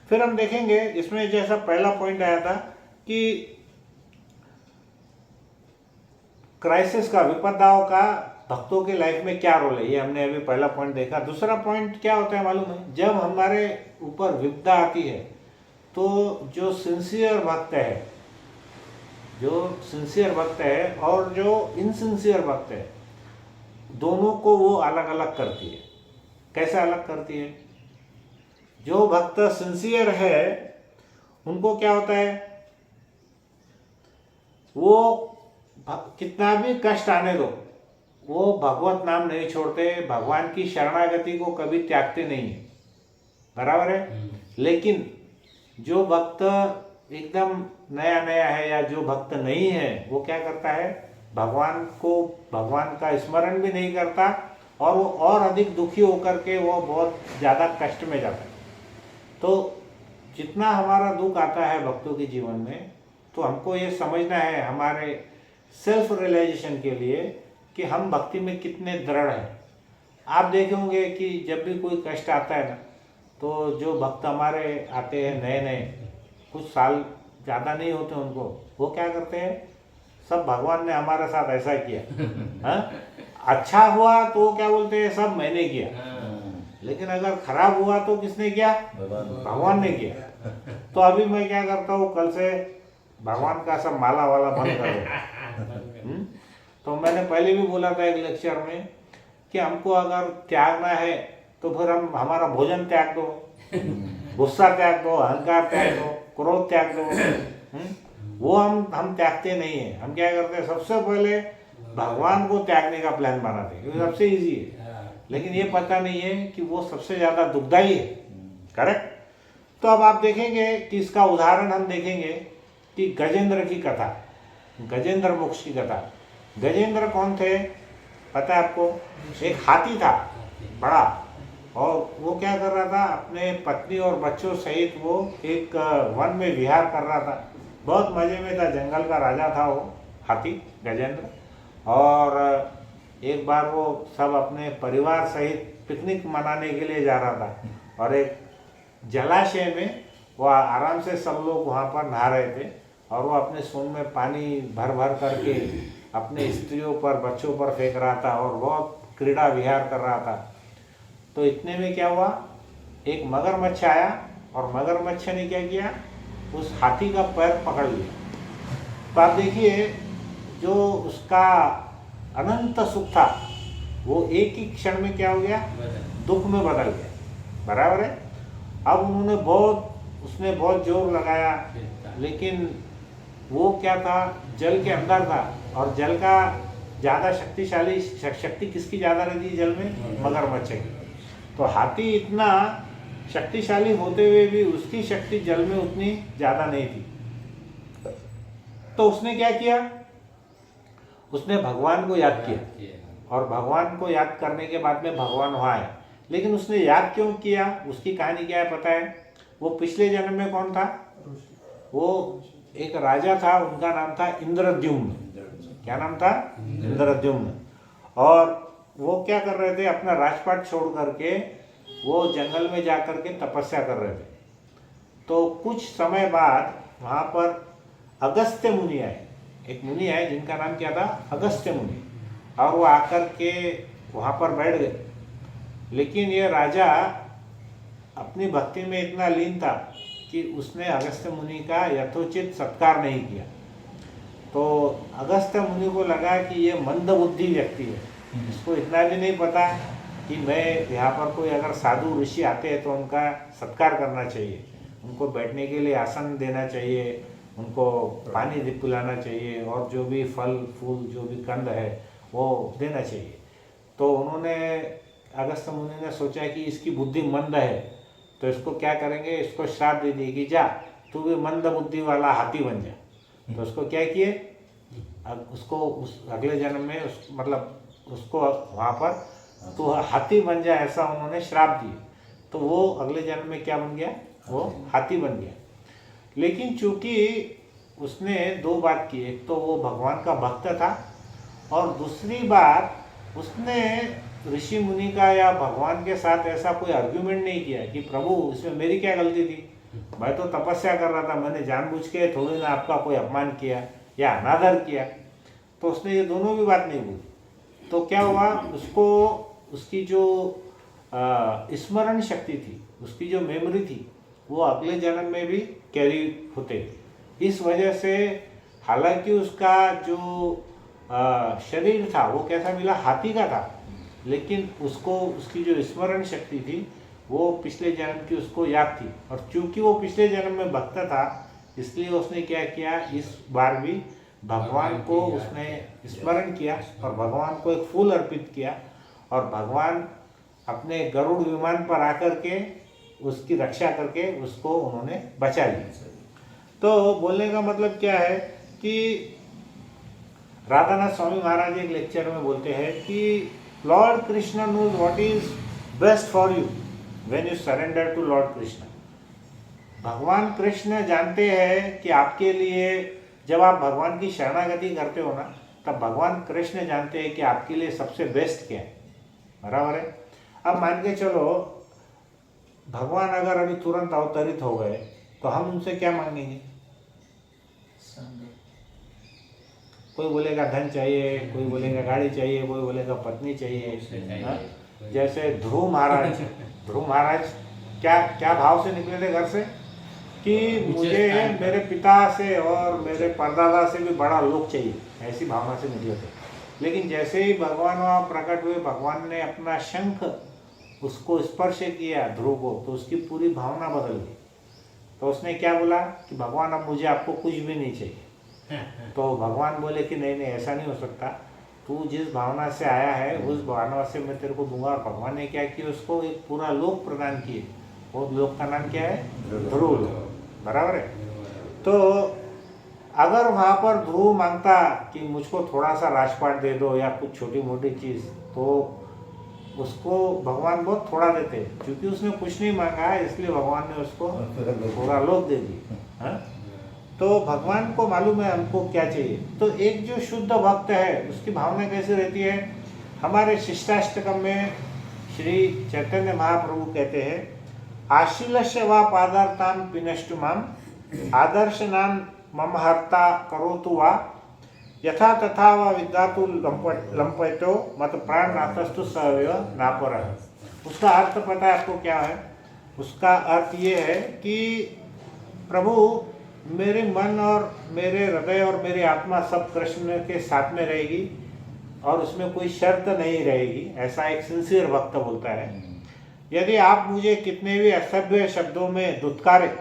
फिर हम देखेंगे इसमें जैसा पहला पॉइंट आया था कि क्राइसिस का, विपदाओं का भक्तों के लाइफ में क्या रोल है, ये हमने अभी पहला पॉइंट देखा। दूसरा पॉइंट क्या होता है मालूम है, जब हमारे ऊपर विपदा आती है तो जो सिंसियर भक्त है, और जो इनसिंसियर भक्त है, दोनों को वो अलग अलग करती है। कैसे अलग करती है? जो भक्त सिंसियर है उनको क्या होता है, वो कितना भी कष्ट आने दो, वो भगवत नाम नहीं छोड़ते, भगवान की शरणागति को कभी त्यागते नहीं है, बराबर है। लेकिन जो भक्त एकदम नया नया है या जो भक्त नहीं है, वो क्या करता है, भगवान का स्मरण भी नहीं करता और वो और अधिक दुखी होकर के वो बहुत ज़्यादा कष्ट में जाता है। तो जितना हमारा दुख आता है भक्तों के जीवन में, तो हमको ये समझना है हमारे सेल्फ रियलाइजेशन के लिए कि हम भक्ति में कितने दृढ़ हैं। आप देखेंगे कि जब भी कोई कष्ट आता है ना, तो जो भक्त हमारे आते हैं नए नए, कुछ साल ज़्यादा नहीं होते उनको, वो क्या करते हैं, सब भगवान ने हमारे साथ ऐसा किया, हाँ? अच्छा हुआ तो वो क्या बोलते हैं, सब मैंने किया। लेकिन अगर खराब हुआ तो किसने किया, भगवान ने किया। तो अभी मैं क्या करता हूँ, कल से भगवान का सब माला वाला बंद करो। तो मैंने पहले भी बोला था एक लेक्चर में कि हमको अगर त्यागना है तो फिर हम हमारा भोजन त्याग दो, गुस्सा त्याग दो, अहंकार त्याग दो, क्रोध त्याग दो। वो हम त्यागते नहीं है। हम क्या करते हैं, सबसे पहले भगवान को त्यागने का प्लान बनाते हैं, क्योंकि सबसे इजी है। लेकिन ये पता नहीं है कि वो सबसे ज़्यादा दुखदाई है। करेक्ट। तो अब आप देखेंगे कि इसका उदाहरण हम देखेंगे कि गजेंद्र की कथा, गजेंद्र मोक्ष की कथा। गजेंद्र कौन थे पता है आपको? एक हाथी था बड़ा, और वो क्या कर रहा था, अपने पत्नी और बच्चों सहित वो एक वन में विहार कर रहा था। बहुत मज़े में था, जंगल का राजा था वो हाथी गजेंद्र। और एक बार वो सब अपने परिवार सहित पिकनिक मनाने के लिए जा रहा था, और एक जलाशय में वो आराम से सब लोग वहाँ पर नहा रहे थे, और वो अपने सूंड में पानी भर भर करके अपने स्त्रियों पर बच्चों पर फेंक रहा था और बहुत क्रीड़ा विहार कर रहा था। तो इतने में क्या हुआ, एक मगरमच्छ आया और मगरमच्छ ने क्या किया, उस हाथी का पैर पकड़ लिया। तो आप देखिए, जो उसका अनंत सुख था वो एक ही क्षण में क्या हो गया, दुख में बदल गया। बराबर है। अब उसने बहुत जोर लगाया, लेकिन वो क्या था, जल के अंदर था, और जल का ज़्यादा शक्तिशाली शक्ति किसकी ज़्यादा रहती है जल में, मगरमच्छ की। तो हाथी इतना शक्तिशाली होते हुए भी उसकी शक्ति जल में उतनी ज़्यादा नहीं थी। तो उसने क्या किया, उसने भगवान को याद किया, और भगवान को याद करने के बाद में भगवान वहाँ आए। लेकिन उसने याद क्यों किया, उसकी कहानी क्या है पता है। वो पिछले जन्म में कौन था, वो एक राजा था, उनका नाम था इंद्रद्युम्न। क्या नाम था, इंद्रद्युम्न। और वो क्या कर रहे थे, अपना राजपाट छोड़ करके वो जंगल में जा कर के तपस्या कर रहे थे। तो कुछ समय बाद वहाँ पर अगस्त्य मुनि आए, एक मुनि आए जिनका नाम क्या था, अगस्त्य मुनि। और वो आकर के वहाँ पर बैठ गए। लेकिन ये राजा अपनी भक्ति में इतना लीन था कि उसने अगस्त्य मुनि का यथोचित सत्कार नहीं किया। तो अगस्त्य मुनि को लगा कि ये मंदबुद्धि व्यक्ति है, इसको इतना भी नहीं पता कि मैं यहाँ पर कोई अगर साधु ऋषि आते हैं तो उनका सत्कार करना चाहिए, उनको बैठने के लिए आसन देना चाहिए, उनको पानी पिलाना चाहिए, और जो भी फल फूल जो भी कंद है वो देना चाहिए। तो उन्होंने, अगस्त्य मुनि ने सोचा कि इसकी बुद्धि मंद है, तो इसको क्या करेंगे, इसको श्राप दे दिए कि जा तू भी मंद बुद्धि वाला हाथी बन जा। तो उसको क्या किए, उसको उस अगले जन्म में उसको वहाँ पर तो हाथी बन जा, ऐसा उन्होंने श्राप दिए। तो वो अगले जन्म में क्या बन गया, वो हाथी बन गया। लेकिन चूंकि उसने दो बात की, एक तो वो भगवान का भक्त था, और दूसरी बात उसने ऋषि मुनि का या भगवान के साथ ऐसा कोई आर्ग्यूमेंट नहीं किया कि प्रभु इसमें मेरी क्या गलती थी, मैं तो तपस्या कर रहा था, मैंने जानबूझ के थोड़ी ना आपका कोई अपमान किया या अनादर किया। तो उसने ये दोनों भी बात नहीं बोली। तो क्या हुआ, उसको उसकी जो स्मरण शक्ति थी, उसकी जो मेमोरी थी, वो अगले जन्म में भी कैरी होते थे। इस वजह से हालांकि उसका जो शरीर था वो कैसा मिला, हाथी का था, लेकिन उसको उसकी जो स्मरण शक्ति थी वो पिछले जन्म की उसको याद थी। और चूंकि वो पिछले जन्म में भक्त था, इसलिए उसने क्या किया, इस बार भी भगवान को उसने स्मरण किया और भगवान को एक फूल अर्पित किया, और भगवान अपने गरुड़ विमान पर आकर के उसकी रक्षा करके उसको उन्होंने बचा लिया। तो बोलने का मतलब क्या है कि राधानाथ स्वामी महाराज एक लेक्चर में बोलते हैं कि lord Krishna knows what is best for you when you surrender to lord Krishna. भगवान कृष्ण जानते हैं कि आपके लिए, जब आप भगवान की शरणागति करते हो ना, तब भगवान कृष्ण जानते हैं कि आपके लिए सबसे बेस्ट क्या है। बराबर है। अब मान के चलो भगवान अगर अभी तुरंत अवतरित हो गए तो हम उनसे क्या मांगेंगे, कोई बोलेगा धन चाहिए, कोई बोलेगा गाड़ी चाहिए, कोई बोलेगा पत्नी चाहिए। हाँ? जैसे ध्रुव महाराज क्या भाव से निकले थे घर से कि मुझे मेरे पिता से और मेरे परदादा से भी बड़ा लोक चाहिए, ऐसी भावना से निकले थे। लेकिन जैसे ही भगवान वहाँ प्रकट हुए, भगवान ने अपना शंख उसको स्पर्श किया ध्रुव को, तो उसकी पूरी भावना बदल गई। तो उसने क्या बोला कि भगवान अब मुझे आपको कुछ भी नहीं चाहिए। तो भगवान बोले कि नहीं नहीं, ऐसा नहीं हो सकता, तू जिस भावना से आया है उस भावना से मैं तेरे को दूंगा। और भगवान ने क्या किया, उसको एक पूरा लोक प्रदान किए। वो लोक का नाम क्या है, ध्रुव लोक। बराबर है। तो अगर वहाँ पर ध्रुव मांगता कि मुझको थोड़ा सा राजपाट दे दो या कुछ छोटी मोटी चीज़, तो उसको भगवान बहुत थोड़ा देते। क्योंकि उसने कुछ नहीं मांगा है, इसलिए भगवान ने उसको पूरा लोक दे दिया। तो भगवान को मालूम है हमको क्या चाहिए। तो एक जो शुद्ध भक्त है उसकी भावना कैसी रहती है। हमारे शिष्टाष्टकम में श्री चैतन्य महाप्रभु कहते हैं, आशीलस्य वा पादार्थाम पिनष्टु माम आदर्शनान मम हर्ता करोतु वा यथा तथा वा विद्यातु लंपटो मत प्राण नाथस्तु सवैव नापरः। उसका अर्थ पता है आपको क्या है? उसका अर्थ ये है कि प्रभु मेरे मन और मेरे हृदय और मेरी आत्मा सब कृष्ण के साथ में रहेगी और उसमें कोई शर्त नहीं रहेगी, ऐसा एक सिंसियर भक्त बोलता है। यदि आप मुझे कितने भी असभ्य शब्दों में दुत्कारे,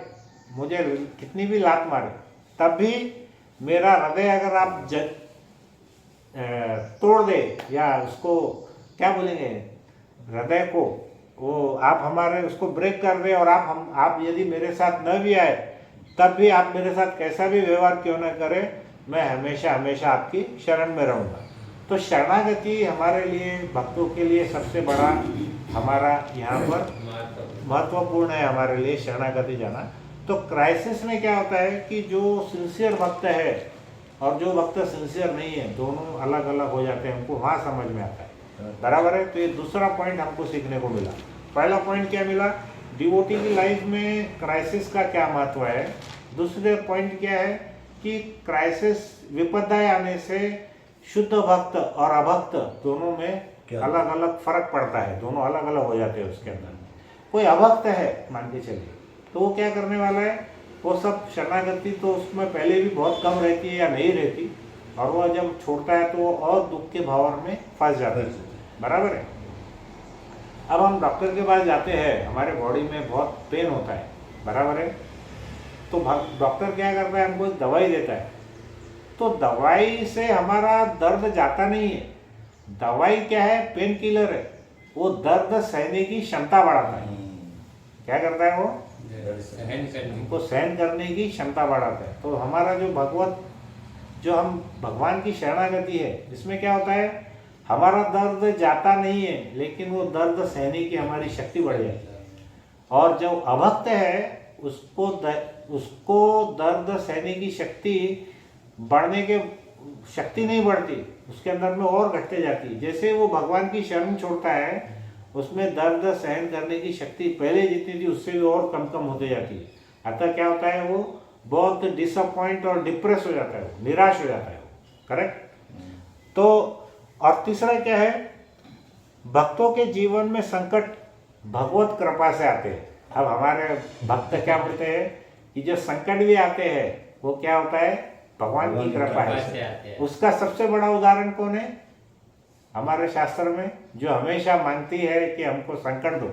मुझे कितनी भी लात मारे, तब भी मेरा हृदय अगर आप तोड़ दे या उसको क्या बोलेंगे, हृदय को वो आप हमारे उसको ब्रेक कर दे और आप यदि मेरे साथ न भी आए तब भी आप मेरे साथ कैसा भी व्यवहार क्यों न करें, मैं हमेशा हमेशा आपकी शरण में रहूँगा। तो शरणागति हमारे लिए, भक्तों के लिए सबसे बड़ा हमारा यहाँ पर महत्वपूर्ण है हमारे लिए शरणागति जाना। तो क्राइसिस में क्या होता है कि जो सिंसियर भक्त है और जो भक्त सिंसियर नहीं है, दोनों अलग अलग हो जाते हैं, हमको वहाँ समझ में आता है। बराबर है। तो ये दूसरा पॉइंट हमको सीखने को मिला। पहला पॉइंट क्या मिला, डिवोटी की लाइफ में क्राइसिस का क्या महत्व है। दूसरे पॉइंट क्या है कि क्राइसिस, विपदाएं आने से शुद्ध भक्त और अभक्त दोनों में अलग अलग फर्क पड़ता है, दोनों अलग अलग हो जाते हैं उसके अंदर। कोई अभक्त है मान के चलिए, तो वो क्या करने वाला है, वो सब शरणागति तो उसमें पहले भी बहुत कम रहती है या नहीं रहती, और वो जब छोड़ता है तो वो और दुख के भावर में फंस जाता है। बराबर है। अब हम डॉक्टर के पास जाते हैं, हमारे बॉडी में बहुत पेन होता है, बराबर है, तो डॉक्टर क्या करता है, हमको एक दवाई देता है। तो दवाई से हमारा दर्द जाता नहीं है। दवाई क्या है, पेन किलर है, वो दर्द सहने की क्षमता बढ़ाता है। क्या करता है वो, उनको सहन करने की क्षमता बढ़ाता है। तो हमारा जो जो हम भगवान की शरणागति है, इसमें क्या होता है, हमारा दर्द जाता नहीं है, लेकिन वो दर्द सहने की हमारी शक्ति बढ़ जाती है। और जो अभक्त है उसको दर्द सहने की शक्ति बढ़ने के शक्ति नहीं बढ़ती, उसके अंदर में और घटते जाती है। जैसे वो भगवान की शरण छोड़ता है, उसमें दर्द सहन करने की शक्ति पहले जितनी थी उससे भी और कम होते जाती है। अतः क्या होता है, वो बहुत डिसअपॉइंट और डिप्रेस हो जाता है, निराश हो जाता है वो। करेक्ट। तो और तीसरा क्या है, भक्तों के जीवन में संकट भगवत कृपा से आते हैं। अब हमारे भक्त क्या बोलते हैं कि जो संकट भी आते हैं वो क्या होता है, भगवान की कृपा है। उसका सबसे बड़ा उदाहरण कौन है हमारे शास्त्र में, जो हमेशा मांगती है कि हमको संकट दो,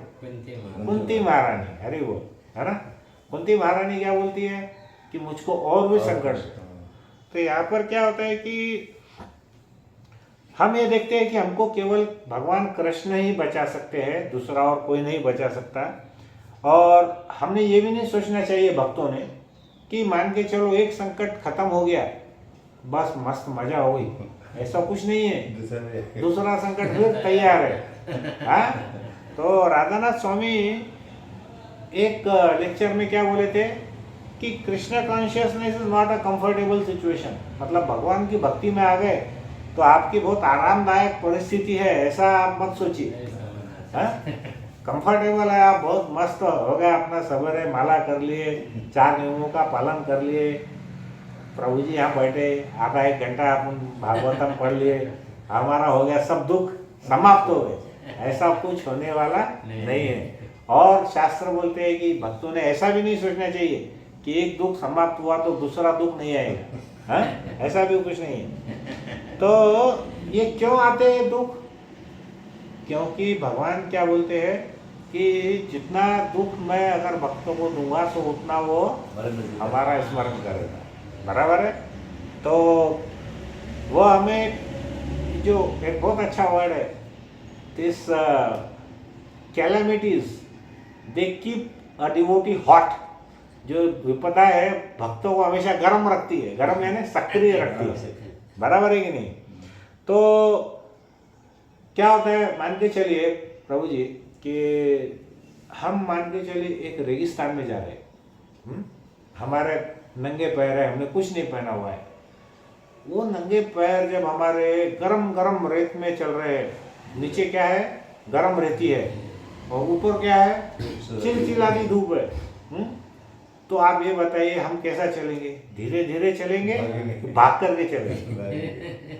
कुंती महारानी। अरे वो है ना, कुंती महारानी क्या बोलती है कि मुझको और भी संकट दो। तो यहाँ पर क्या होता है कि हम ये देखते हैं कि हमको केवल भगवान कृष्ण ही बचा सकते हैं, दूसरा और कोई नहीं बचा सकता। और हमने ये भी नहीं सोचना चाहिए भक्तों ने कि मान के चलो एक संकट खत्म हो गया बस मस्त मजा हो गई, ऐसा कुछ नहीं है, दूसरा संकट फिर तैयार है। हाँ, तो राधानाथ स्वामी एक लेक्चर में क्या बोले थे कि Krishna consciousness is not a comfortable situation. मतलब भगवान की भक्ति में आ गए तो आपकी बहुत आरामदायक परिस्थिति है, ऐसा आप मत सोचिए। कंफर्टेबल है, आप बहुत मस्त हो गए, अपना सवेरे माला कर लिए, 4 नियमों का पालन कर लिए, प्रभु जी यहाँ बैठे, आधा 1 घंटा अपन भागवतम पढ़ लिए, हमारा हो गया, सब दुख समाप्त हो गए। ऐसा कुछ होने वाला नहीं है। और शास्त्र बोलते हैं कि भक्तों ने ऐसा भी नहीं सोचना चाहिए कि एक दुख समाप्त हुआ तो दूसरा दुख नहीं आएगा। ऐसा भी कुछ नहीं है। तो ये क्यों आते हैं दुख, क्योंकि भगवान क्या बोलते हैं कि जितना दुख मैं अगर भक्तों को दूंगा तो उतना वो हमारा स्मरण करेगा। बराबर है। तो वो हमें जो एक बहुत अच्छा वर्ड है, this calamities they keep a devotee hot. जो विपदा है भक्तों को हमेशा गर्म रखती है, गर्म यानी सक्रिय रखती है। बराबर है कि नहीं। तो क्या होता है, मान के चलिए प्रभु जी कि हम मान के चलिए एक रेगिस्तान में जा रहे हैं, हमारे नंगे पैर है, हमने कुछ नहीं पहना हुआ है। वो नंगे पैर जब हमारे गरम गरम रेत में चल रहे हैं, नीचे क्या है, गरम रहती है, और ऊपर क्या है, चिलचिलाती धूप है। तो आप ये बताइए हम कैसा चलेंगे? धीरे धीरे चलेंगे,
भागेंगे।
भाग करके चलेंगे?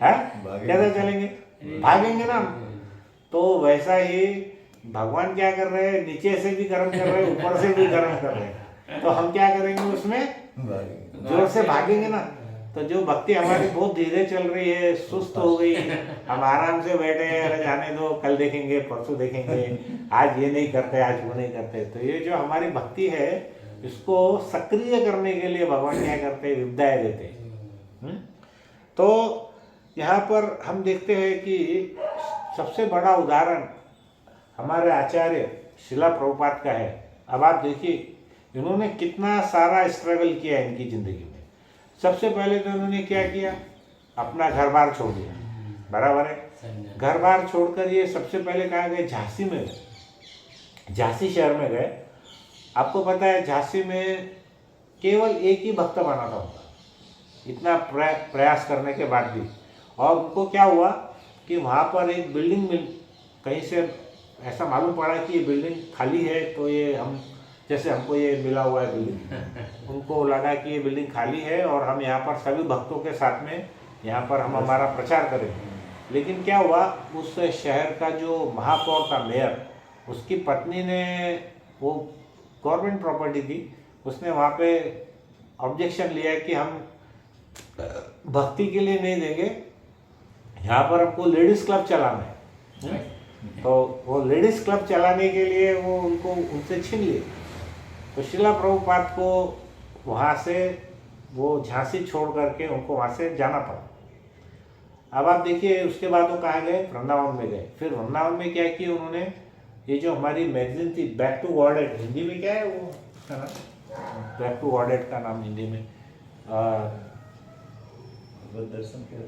हैं?
भागेंगे।
कैसे चलेंगे? भागेंगे ना। तो वैसा ही भगवान क्या कर रहे हैं, नीचे से भी कर्म कर रहे हैं, ऊपर से भी कर्म कर रहे हैं। तो हम क्या करेंगे उसमें?
भागेंगे।
जोर से भागेंगे ना। तो जो भक्ति हमारी बहुत धीरे चल रही है, सुस्त हो गई, हम आराम से बैठे हैं, अरे जाने दो, कल देखेंगे, परसों देखेंगे, आज ये नहीं करते, आज वो नहीं करते। तो ये जो हमारी भक्ति है, इसको सक्रिय करने के लिए भगवान क्या करते हैं? विद्याएं देते हैं। तो यहाँ पर हम देखते हैं कि सबसे बड़ा उदाहरण हमारे आचार्य शिला प्रभुपाद का है। अब आप देखिए इन्होंने कितना सारा स्ट्रगल किया है इनकी जिंदगी में। सबसे पहले तो इन्होंने क्या किया? अपना घर बार छोड़ दिया, बराबर है। घर बार छोड़कर ये सबसे पहले कहाँ गए? झांसी में गए, झांसी शहर में गए। आपको पता है झांसी में केवल एक ही भक्त बना था उनका, इतना प्रयास करने के बाद भी। और उनको क्या हुआ कि वहाँ पर एक बिल्डिंग मिल, कहीं से ऐसा मालूम पड़ा कि ये बिल्डिंग खाली है। तो ये हम जैसे हमको ये मिला हुआ है बिल्डिंग, उनको लगा कि ये बिल्डिंग खाली है और हम यहाँ पर सभी भक्तों के साथ में यहाँ पर हम हमारा प्रचार करेंगे। लेकिन क्या हुआ, उस शहर का जो महापौर था, मेयर, उसकी पत्नी ने, वो गवर्नमेंट प्रॉपर्टी थी, उसने वहाँ पे ऑब्जेक्शन लिया कि हम भक्ति के लिए नहीं देंगे, यहाँ पर हमको लेडीज़ क्लब चलाना है। तो वो लेडीज़ क्लब चलाने के लिए वो उनको उनसे छीन लिए। तो शिला प्रभुपाद को वहाँ से वो झांसी छोड़ करके उनको वहाँ से जाना पड़ा। अब आप देखिए उसके बाद वो कहाँ गए? वृंदावन में गए। फिर वृंदावन में क्या किया उन्होंने? ये जो हमारी मैगजीन थी बैक टू गॉडेड, हिंदी में क्या है वो उसका नाम? बैक टू गॉडेड का नाम हिंदी में
भगवत दर्शन क्या?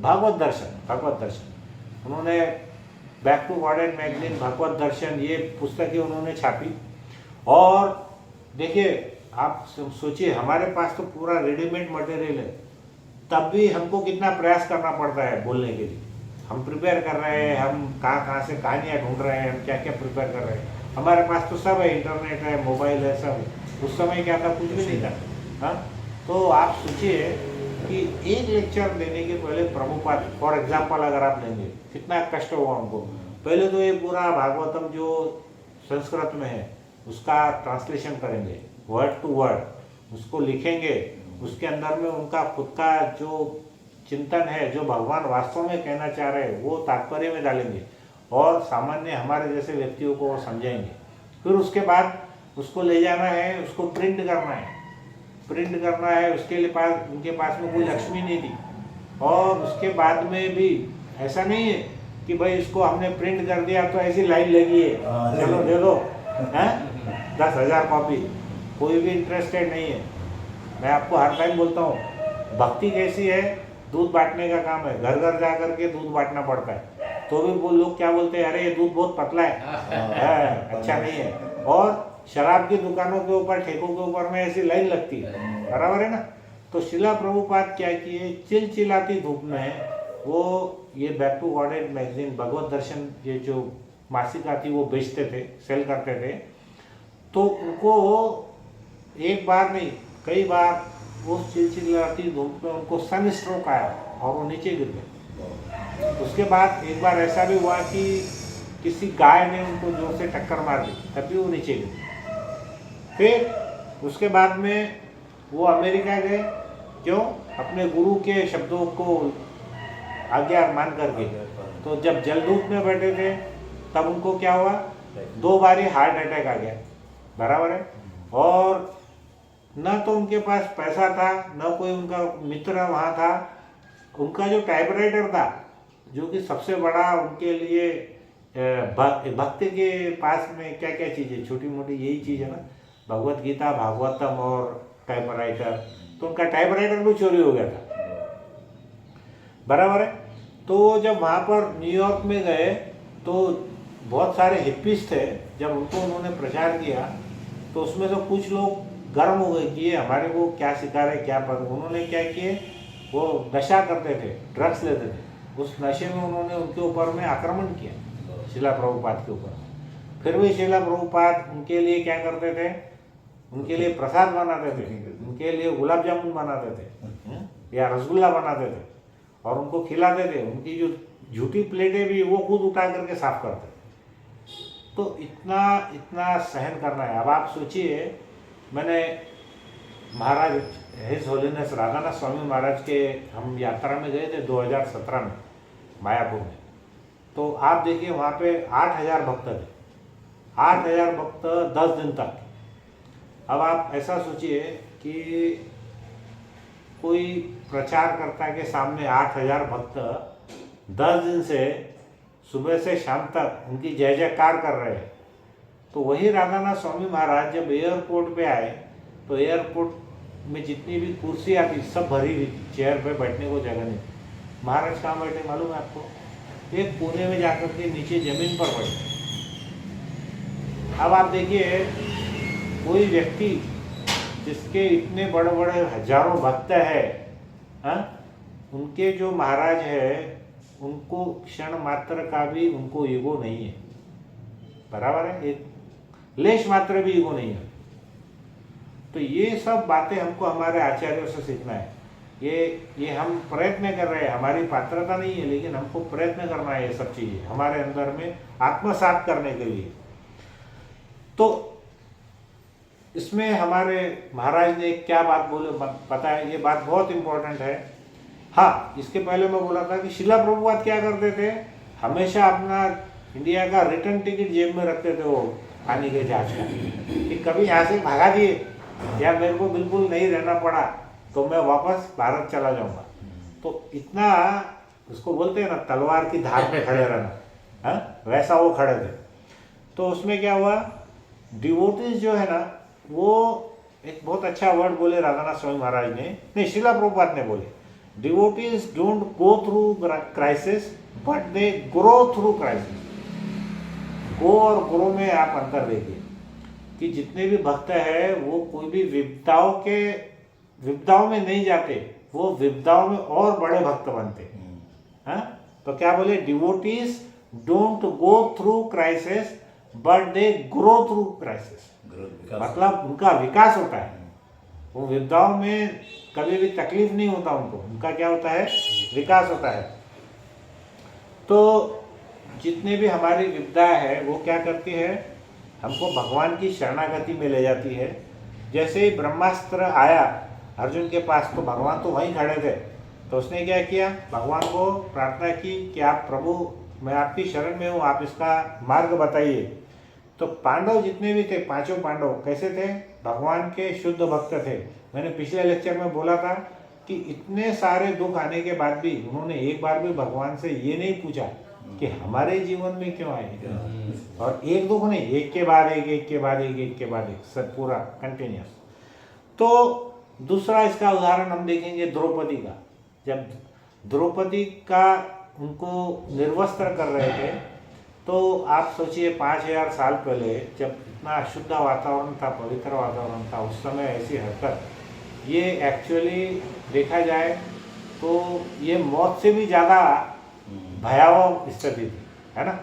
भागवत दर्शन। भागवत दर्शन उन्होंने back to Godhead magazine, Bhagavat Darshan, ये पुस्तकें उन्होंने छापी। और देखिए आप सोचिए, हमारे पास तो पूरा रेडीमेड मटेरियल है, तब भी हमको कितना प्रयास करना पड़ता है बोलने के लिए। हम प्रिपेयर कर रहे हैं, हम कहाँ से कहानियाँ ढूंढ रहे हैं, हम क्या क्या प्रिपेयर कर रहे हैं। हमारे पास तो सब है, इंटरनेट है, मोबाइल है, सब है। उस समय क्या था? कुछ भी नहीं था। हाँ, तो आप सोचिए कि एक लेक्चर देने के पहले प्रभुपाद, फॉर एग्जाम्पल अगर आप लेंगे, कितना कष्ट हुआ उनको। पहले तो ये पूरा भागवतम जो संस्कृत में है उसका ट्रांसलेशन करेंगे, वर्ड टू वर्ड उसको लिखेंगे। उसके अंदर में उनका खुद का जो चिंतन है, जो भगवान वास्तव में कहना चाह रहे हैं, वो तात्पर्य में डालेंगे और सामान्य हमारे जैसे व्यक्तियों को वो समझाएंगे। फिर उसके बाद उसको ले जाना है, उसको प्रिंट करना है। प्रिंट करना है, उसके लिए उनके पास में कोई लक्ष्मी नहीं थी। और उसके बाद में भी ऐसा नहीं है कि भाई इसको हमने प्रिंट कर दिया तो ऐसी लाइन लगी है, चलो दे दो, हैं 10,000 कॉपी, कोई भी इंटरेस्टेड नहीं है। मैं आपको हर टाइम बोलता हूँ, भक्ति कैसी है? दूध बांटने का काम है, घर घर जा करके दूध बांटना पड़ता है। तो भी वो लोग क्या बोलते हैं, अरे ये दूध बहुत पतला है, अच्छा नहीं है। और शराब की दुकानों के ऊपर, ठेकों के ऊपर में ऐसी लाइन लगती है, बराबर है ना। तो शिला प्रभुपाद क्या किए, चिलचिलाती धूप में वो ये बैक टू गॉडेड मैगजीन, भगवत दर्शन, ये जो मासिका थी वो बेचते थे, सेल करते थे। तो उनको एक बार नहीं कई बार उस चिलचिलाती धूप में उनको सन स्ट्रोक आया और वो नीचे गिर गए। उसके बाद एक बार ऐसा भी हुआ कि किसी गाय ने उनको जोर से टक्कर मार दी, तभी वो नीचे गिर। फिर उसके बाद में वो अमेरिका गए, क्यों? अपने गुरु के शब्दों को आज्ञा मान करके। तो जब जलदूत में बैठे थे तब उनको क्या हुआ? 2 बार हार्ट अटैक आ गया, बराबर है। और न तो उनके पास पैसा था, न कोई उनका मित्र वहाँ था। उनका जो टाइपराइटर था, जो कि सबसे बड़ा उनके लिए भक्ति के पास में क्या क्या चीज़ें, छोटी मोटी यही चीज़ है ना, भगवत गीता, भागवतम और टाइपराइटर। तो उनका टाइपराइटर भी चोरी हो गया था, बराबर है। तो जब वहाँ पर न्यूयॉर्क में गए तो बहुत सारे हिप्पीज थे। जब उनको उन्होंने प्रचार किया तो उसमें से कुछ लोग गर्म हो गए कि ये हमारे को क्या सिखा रहे, क्या पर। उन्होंने क्या किए, वो नशा करते थे, ड्रग्स लेते थे। उस नशे में उन्होंने उनके ऊपर में आक्रमण किया, शिला प्रभुपाद के ऊपर। फिर भी शिला प्रभुपाद उनके लिए क्या करते थे, उनके लिए प्रसाद बनाते थे, उनके लिए गुलाब जामुन बनाते थे, या रसगुल्ला बनाते थे और उनको खिलाते थे। उनकी जो झूठी प्लेटें भी वो खुद उठा करके साफ करते थे। तो इतना इतना सहन करना है। अब आप सोचिए, मैंने महाराज हिज होलीनेस राधानाथ स्वामी महाराज के हम यात्रा में गए थे 2017 में मायापुर में। तो आप देखिए वहाँ पे 8,000 भक्त थे, 8,000 भक्त 10 दिन तक। अब आप ऐसा सोचिए कि कोई प्रचारकर्ता के सामने 8,000 भक्त 10 दिन से सुबह से शाम तक उनकी जय जयकार कर रहे हैं। तो वही राधानाथ स्वामी महाराज जब एयरपोर्ट पे आए तो एयरपोर्ट में जितनी भी कुर्सियाँ थी सब भरी हुई थी, चेयर पे बैठने को जगह नहीं। महाराज कहाँ बैठे मालूम है आपको? एक कोने में जाकर के नीचे जमीन पर बैठे। अब आप देखिए, कोई व्यक्ति जिसके इतने बड़े बड़े हजारों भक्त है, उनके जो महाराज है उनको क्षण मात्र का भी उनको ईगो नहीं है, बराबर है, एक लेश मात्र भी ईगो नहीं है। तो ये सब बातें हमको हमारे आचार्यों से सीखना है। ये हम प्रयत्न कर रहे हैं, हमारी पात्रता नहीं है, लेकिन हमको प्रयत्न करना है ये सब चीजें हमारे अंदर में आत्मसात करने के लिए। तो इसमें हमारे महाराज ने क्या बात बोले पता है, ये बात बहुत इंपॉर्टेंट है। हाँ, इसके पहले मैं बोला था कि शिला प्रभुपाद क्या करते थे, हमेशा अपना इंडिया का रिटर्न टिकट जेब में रखते थे वो आने के जहाज का, कि कभी यहाँ से भगा दिए या मेरे को बिल्कुल नहीं रहना पड़ा तो मैं वापस भारत चला जाऊंगा। तो इतना उसको बोलते हैं ना, तलवार की धार पे खड़े रहना, वैसा वो खड़े थे। तो उसमें क्या हुआ, डिवोटीज जो है ना, वो एक बहुत अच्छा वर्ड बोले राधानाथ स्वामी महाराज ने, नहीं शिला प्रभुपाद ने बोले, devotees don't go through crisis but they grow through crisis. Go और ग्रो में आप अंतर देखिए कि जितने भी भक्त है वो कोई भी विपदाओं में नहीं जाते, वो विपदाओं में और बड़े भक्त बनते हैं। तो क्या बोले, devotees don't go through crisis but they grow through crisis. मतलब उनका विकास होता है, वो विपदाओं में कभी भी तकलीफ नहीं होता उनको, उनका क्या होता है, विकास होता है। तो जितने भी हमारी विपदा है वो क्या करती है, हमको भगवान की शरणागति में ले जाती है। जैसे ही ब्रह्मास्त्र आया अर्जुन के पास तो भगवान तो वहीं खड़े थे, तो उसने क्या किया, भगवान को प्रार्थना की कि आप प्रभु मैं आपकी शरण में हूँ, आप इसका मार्ग बताइए। तो पांडव जितने भी थे, पांचों पांडव कैसे थे, भगवान के शुद्ध भक्त थे। मैंने पिछले लेक्चर में बोला था कि इतने सारे दुख आने के बाद भी उन्होंने एक बार भी भगवान से ये नहीं पूछा कि हमारे जीवन में क्यों आए, और एक दुख नहीं, एक के बाद एक, एक के बाद एक, एक के बाद एक, सब पूरा कंटिन्यूस। तो दूसरा इसका उदाहरण हम देखेंगे द्रौपदी का। जब द्रौपदी का उनको निर्वस्त्र कर रहे थे, तो आप सोचिए 5,000 साल पहले जब इतना शुद्ध वातावरण था, पवित्र वातावरण था, उस समय ऐसी हरकत, ये एक्चुअली देखा जाए तो ये मौत से भी ज़्यादा भयावह स्थिति थी, है ना।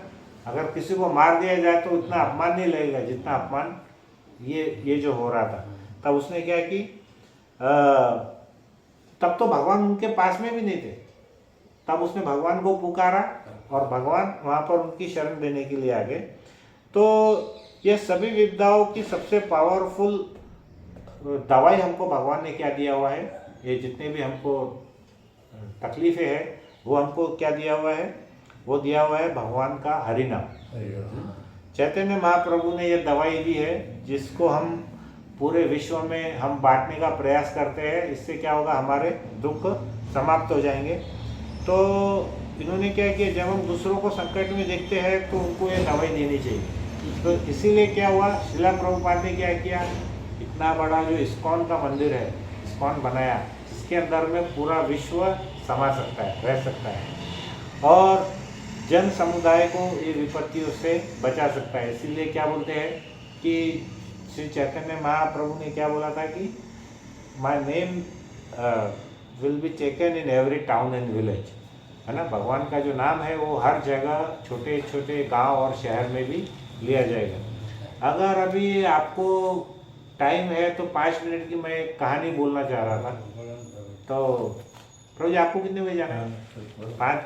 अगर किसी को मार दिया जाए तो उतना अपमान नहीं लगेगा जितना अपमान ये जो हो रहा था। तब उसने क्या की, तब तो भगवान उनके पास में भी नहीं थे, तब उसने भगवान को पुकारा और भगवान वहाँ पर उनकी शरण देने के लिए आ गए। तो ये सभी विपदाओं की सबसे पावरफुल दवाई हमको भगवान ने क्या दिया हुआ है, ये जितने भी हमको तकलीफें हैं वो हमको क्या दिया हुआ है, वो दिया हुआ है भगवान का हरिनाम। चैतन्य महाप्रभु ने ये दवाई दी है जिसको हम पूरे विश्व में हम बांटने का प्रयास करते हैं। इससे क्या होगा, हमारे दुख समाप्त हो जाएंगे। तो इन्होंने क्या किया, जब हम दूसरों को संकट में देखते हैं तो उनको ये दवाई देनी चाहिए। तो इसीलिए क्या हुआ, शिला प्रभुपाद ने क्या किया, इतना बड़ा जो इस्कॉन का मंदिर है, इस्कॉन बनाया, जिसके अंदर में पूरा विश्व समा सकता है, रह सकता है और जन समुदाय को ये विपत्तियों से बचा सकता है। इसीलिए क्या बोलते हैं कि श्री चैतन्य महाप्रभु ने क्या बोला था कि my name will be taken in every town and village, है ना। भगवान का जो नाम है वो हर जगह, छोटे छोटे गांव और शहर में भी लिया जाएगा। अगर अभी आपको टाइम है तो 5 मिनट की मैं एक कहानी बोलना चाह रहा था। तो प्रभु जी आपको कितने बजे जाना है?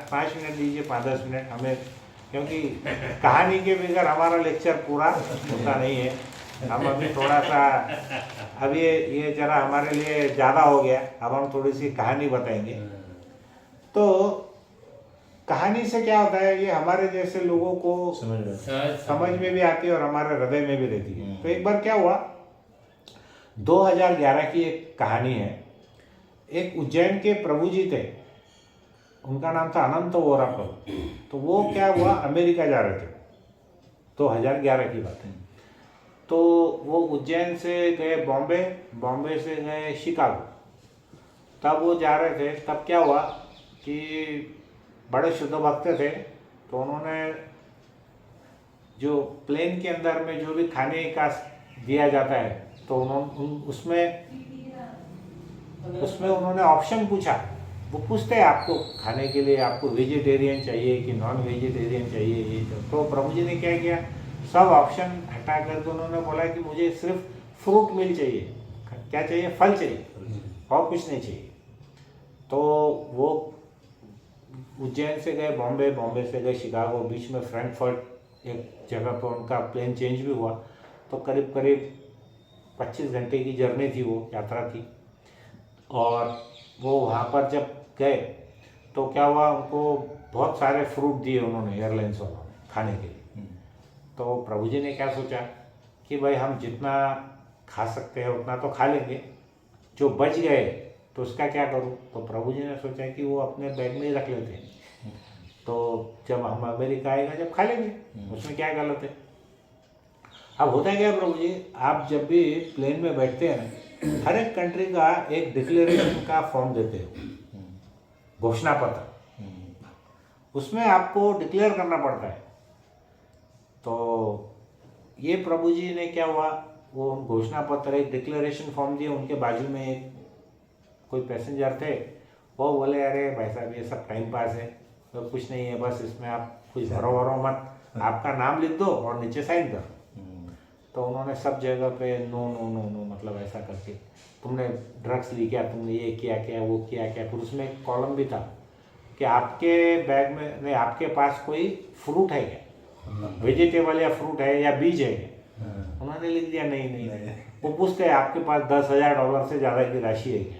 5 मिनट दीजिए, 5-10 मिनट हमें, क्योंकि कहानी के बगैर हमारा लेक्चर पूरा होता नहीं है। हम अभी थोड़ा सा, अब ये जरा हमारे लिए ज़्यादा हो गया, अब हम थोड़ी सी कहानी बताएंगे। तो कहानी से क्या होता है, ये हमारे जैसे लोगों को समझ में भी आती है और हमारे हृदय में भी रहती है। तो एक बार क्या हुआ, 2011 की एक कहानी है। एक उज्जैन के प्रभु जी थे, उनका नाम था अनंत वोरा प्रभु। तो वो क्या हुआ, अमेरिका जा रहे थे, 2011 की बात है। तो वो उज्जैन से गए बॉम्बे, बॉम्बे से गए शिकागो। तब वो जा रहे थे, तब क्या हुआ कि बड़े शुद्ध भक्त थे, तो उन्होंने जो प्लेन के अंदर में जो भी खाने का दिया जाता है, तो उसमें उन्होंने ऑप्शन पूछा। वो पूछते हैं आपको खाने के लिए आपको वेजिटेरियन चाहिए कि नॉन वेजिटेरियन चाहिए, ये तो प्रभु जी ने क्या किया, सब ऑप्शन हटा करके उन्होंने बोला कि मुझे सिर्फ फ्रूट मिल चाहिए। क्या चाहिए? फल चाहिए और कुछ नहीं चाहिए। तो वो उज्जैन से गए बॉम्बे, बॉम्बे से गए शिकागो, बीच में फ्रैंकफर्ट एक जगह पर उनका प्लेन चेंज भी हुआ। तो करीब करीब 25 घंटे की जर्नी थी, वो यात्रा थी। और वो वहाँ पर जब गए तो क्या हुआ, उनको बहुत सारे फ्रूट दिए उन्होंने, एयरलाइंस वालों ने खाने के लिए। तो प्रभु जी ने क्या सोचा कि भाई हम जितना खा सकते हैं उतना तो खा लेंगे, जो बच गए तो उसका क्या करूं। तो प्रभु जी ने सोचा कि वो अपने बैग में ही रख लेते हैं, तो जब हम अमेरिका आएगा जब खा लेंगे, उसमें क्या गलत है। अब होता है क्या प्रभु जी, आप जब भी प्लेन में बैठते हैं ना, हर एक कंट्री का एक डिक्लेरेशन का फॉर्म देते हो, घोषणा पत्र, उसमें आपको डिक्लेयर करना पड़ता है। तो ये प्रभु जी ने क्या हुआ, वो घोषणा पत्र एक डिक्लेरेशन फॉर्म दिए, उनके बाजू में एक कोई पैसेंजर थे, वो बोले अरे भाई साहब ये सब टाइम पास है, तो कुछ नहीं है, बस इसमें आप कुछ भरो मत, आपका नाम लिख दो और नीचे साइन करो। तो उन्होंने सब जगह पे नो नो नो नो मतलब ऐसा करके, तुमने ड्रग्स ली क्या, तुमने ये किया क्या, वो किया क्या। फिर उसमें एक कॉलम भी था कि आपके बैग में नहीं, आपके पास कोई फ्रूट है क्या, वेजिटेबल या फ्रूट है या बीज है क्या। उन्होंने लिख दिया नहीं नहीं नहीं। वो पूछते हैं आपके पास $10,000 से ज़्यादा की राशि है क्या,